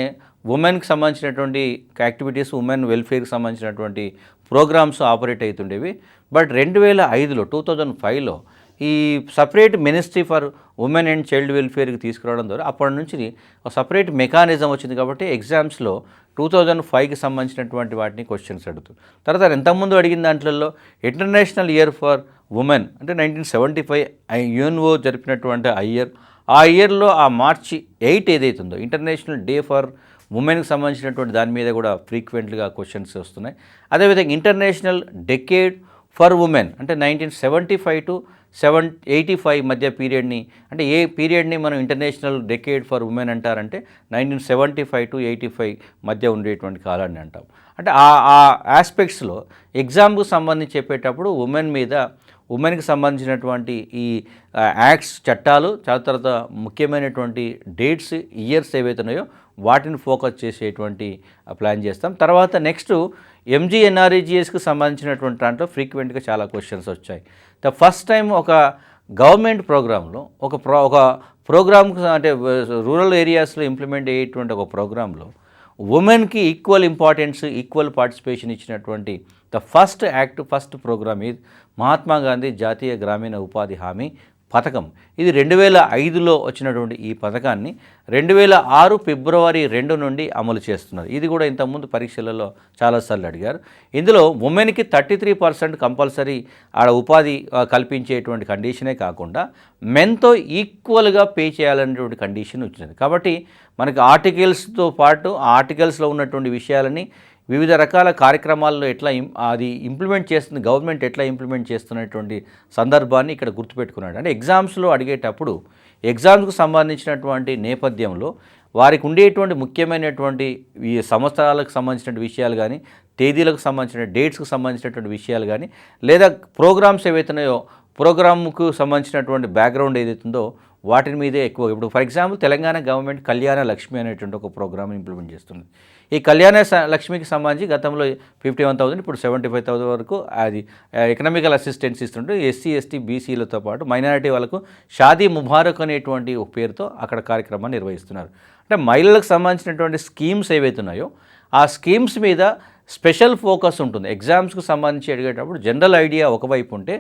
ఉమెన్కి సంబంధించినటువంటి యాక్టివిటీస్, ఉమెన్ వెల్ఫేర్కి సంబంధించినటువంటి ప్రోగ్రామ్స్ ఆపరేట్ అవుతుండేవి. బట్ 2005లో ఈ separate ministry for women and child వెల్ఫేర్కి తీసుకురావడం ద్వారా అప్పటి నుంచి ఒక సపరేట్ మెకానిజం వచ్చింది. కాబట్టి ఎగ్జామ్స్లో 2005కి సంబంధించినటువంటి వాటిని క్వశ్చన్స్ అడుగుతుంది. తర్వాత ఎంతకుముందు అడిగిన దాంట్లో ఇంటర్నేషనల్ ఇయర్ ఫర్ ఉమెన్ అంటే 1975 యుఎన్ఓ జరిపినటువంటి ఆ ఇయర్లో ఆ మార్చి 8 ఏదైతుందో ఇంటర్నేషనల్ డే ఫర్ ఉమెన్కి సంబంధించినటువంటి దాని మీద కూడా ఫ్రీక్వెంట్గా క్వశ్చన్స్ వస్తున్నాయి. అదేవిధంగా ఇంటర్నేషనల్ డెకేడ్ ఫర్ ఉమెన్ అంటే 1975 to 85 మధ్య పీరియడ్ని, అంటే ఏ పీరియడ్ని మనం ఇంటర్నేషనల్ డెకేడ్ ఫర్ ఉమెన్ అంటారంటే 1975 to 85 మధ్య ఉండేటువంటి కాలాన్ని అంటాం. అంటే ఆ ఆస్పెక్ట్స్లో ఎగ్జామ్కు సంబంధించి చెప్పేటప్పుడు ఉమెన్కి సంబంధించినటువంటి ఈ యాక్ట్స్, చట్టాలు, తర్వాత ముఖ్యమైనటువంటి డేట్స్, ఇయర్స్ ఏవైతున్నాయో వాటిని ఫోకస్ చేసేటువంటి ప్లాన్ చేస్తాం. తర్వాత నెక్స్ట్ ఎంజీఎన్ఆర్ఈజీఎస్కి సంబంధించినటువంటి దాంట్లో ఫ్రీక్వెంట్గా చాలా క్వశ్చన్స్ వచ్చాయి. ద ఫస్ట్ టైం ఒక గవర్నమెంట్ ప్రోగ్రాంలో ఒక ప్రోగ్రామ్కి అంటే రూరల్ ఏరియాస్లో ఇంప్లిమెంట్ అయ్యేటువంటి ఒక ప్రోగ్రాంలో ఉమెన్కి ఈక్వల్ ఇంపార్టెన్స్, ఈక్వల్ పార్టిసిపేషన్ ఇచ్చినటువంటి ద ఫస్ట్ ప్రోగ్రామ్ ఇది మహాత్మా గాంధీ జాతీయ గ్రామీణ ఉపాధి హామీ పథకం. ఇది 2005లో వచ్చినటువంటి ఈ పథకాన్ని 2006 ఫిబ్రవరి 2 నుండి అమలు చేస్తున్నారు. ఇది కూడా ఇంతకుముందు పరీక్షలలో చాలాసార్లు అడిగారు. ఇందులో ఉమెన్కి 33% కంపల్సరీ ఆడ ఉపాధి కల్పించేటువంటి కండిషనే కాకుండా మెన్తో ఈక్వల్గా పే చేయాలనేటువంటి కండిషన్ వచ్చింది. కాబట్టి మనకి ఆర్టికల్స్తో పాటు ఆర్టికల్స్లో ఉన్నటువంటి విషయాలని వివిధ రకాల కార్యక్రమాల్లో ఎట్లా అది ఇంప్లిమెంట్ చేస్తుంది, గవర్నమెంట్ ఎట్లా ఇంప్లిమెంట్ చేస్తున్నటువంటి సందర్భాన్ని ఇక్కడ గుర్తుపెట్టుకున్నాడు. అంటే ఎగ్జామ్స్లో అడిగేటప్పుడు ఎగ్జామ్స్కు సంబంధించినటువంటి నేపథ్యంలో వారికి ఉండేటువంటి ముఖ్యమైనటువంటి ఈ సంవత్సరాలకు సంబంధించిన విషయాలు కానీ, తేదీలకు సంబంధించిన డేట్స్కు సంబంధించినటువంటి విషయాలు కానీ, లేదా ప్రోగ్రామ్స్ ఏవైతున్నాయో ప్రోగ్రామ్కు సంబంధించినటువంటి బ్యాక్గ్రౌండ్ ఏదైతుందో వాటి మీదే ఎక్కువ. ఇప్పుడు for example Telangana government Kalyana Lakshmi అనేటువంటి ఒక ప్రోగ్రామ్ ఇంప్లిమెంట్ చేస్తుంది. ఈ కళ్యాణ లక్ష్మికి సంబంధించి గతంలో 51,000 ఇప్పుడు 75,000 వరకు అది ఎకనామికల్ అసిస్టెన్స్ ఇస్తుంటే ఎస్సీ ఎస్టీ బీసీలతో పాటు మైనారిటీ వాళ్ళకు షాదీ ముబారక్ అనేటువంటి ఒక పేరుతో అక్కడ కార్యక్రమాన్ని నిర్వహిస్తున్నారు. అంటే మహిళలకు సంబంధించినటువంటి స్కీమ్స్ ఏవైతున్నాయో ఆ స్కీమ్స్ మీద స్పెషల్ ఫోకస్ ఉంటుంది. ఎగ్జామ్స్కు సంబంధించి అడిగేటప్పుడు జనరల్ ఐడియా ఒకవైపు ఉంటే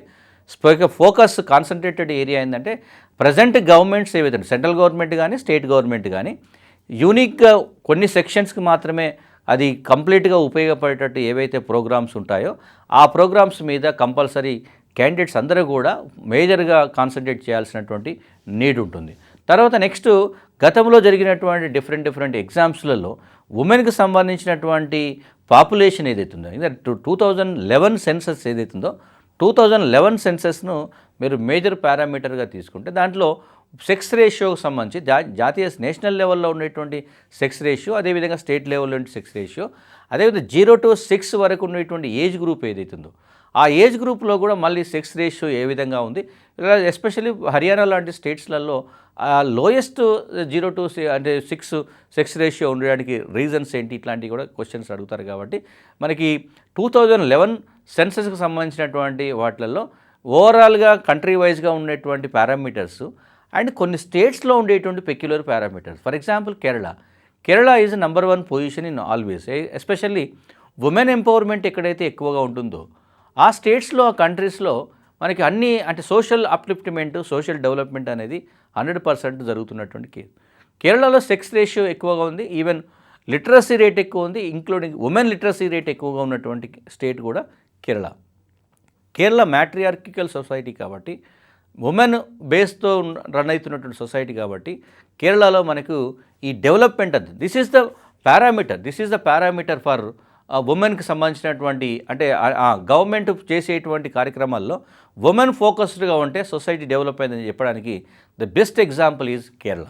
ఫోకస్ కాన్సన్ట్రేటెడ్ ఏరియా ఏంటంటే ప్రజెంట్ గవర్నమెంట్స్ ఏవైతే సెంట్రల్ గవర్నమెంట్ కానీ స్టేట్ గవర్నమెంట్ కానీ యూనిక్గా కొన్ని సెక్షన్స్కి మాత్రమే అది కంప్లీట్గా ఉపయోగపడేటట్టు ఏవైతే ప్రోగ్రామ్స్ ఉంటాయో ఆ ప్రోగ్రామ్స్ మీద కంపల్సరీ క్యాండిడేట్స్ అందరూ కూడా మేజర్గా కాన్సన్ట్రేట్ చేయాల్సినటువంటి నీడ్ ఉంటుంది. తర్వాత నెక్స్ట్ గతంలో జరిగినటువంటి డిఫరెంట్ ఎగ్జామ్స్లలో ఉమెన్కి సంబంధించినటువంటి పాపులేషన్ ఏదైతుందో ఇది 2011 సెన్సస్ ఏదైతుందో 2011 సెన్సస్ను మీరు మేజర్ పారామీటర్గా తీసుకుంటే దాంట్లో సెక్స్ రేషియోకి సంబంధించి జాతీయ నేషనల్ లెవెల్లో ఉండేటువంటి సెక్స్ రేషియో, అదేవిధంగా స్టేట్ లెవెల్లో ఉండే సెక్స్ రేషియో, అదేవిధంగా 0 to 6 వరకు ఉండేటువంటి ఏజ్ గ్రూప్ ఏదైతుందో ఆ ఏజ్ గ్రూప్లో కూడా మళ్ళీ సెక్స్ రేషియో ఏ విధంగా ఉంది, ఇలా ఎస్పెషల్లీ హర్యానా లాంటి స్టేట్స్లలో లోయెస్ట్ 0 to 6 సెక్స్ రేషియో ఉండడానికి రీజన్స్ ఏంటి, ఇట్లాంటివి కూడా క్వశ్చన్స్ అడుగుతారు. కాబట్టి మనకి 2011 సెన్సస్కి సంబంధించినటువంటి వాటిల్లో ఓవరాల్గా కంట్రీ వైజ్గా ఉండేటువంటి పారామీటర్స్ అండ్ కొన్ని స్టేట్స్లో ఉండేటువంటి peculiar parameters. For example Kerala is number 1 position in always, especially women empowerment ఎక్కడైతే ఎక్కువగా ఉంటుందో ఆ స్టేట్స్లో ఆ కంట్రీస్లో మనకి అన్ని సోషల్ అప్లిఫ్ట్మెంట్, సోషల్ డెవలప్మెంట్ అనేది 100% జరుగుతున్నటువంటి కేసు. కేరళలో సెక్స్ రేషియో ఎక్కువగా ఉంది, ఈవెన్ లిటరసీ రేట్ ఎక్కువ ఉంది, ఇంక్లూడింగ్ ఉమెన్ లిటరసీ రేట్ ఎక్కువగా ఉన్నటువంటి స్టేట్ కూడా కేరళ మ్యాట్రియార్కికల్ సొసైటీ కాబట్టి ఉమెన్ బేస్తో రన్ అవుతున్నటువంటి సొసైటీ కాబట్టి కేరళలో మనకు ఈ డెవలప్మెంట్ అది this is the parameter for ఉమెన్కి సంబంధించినటువంటి గవర్నమెంట్ చేసేటువంటి కార్యక్రమాల్లో ఉమెన్ ఫోకస్డ్గా ఉంటే సొసైటీ డెవలప్ అయిందని చెప్పడానికి the best example is Kerala.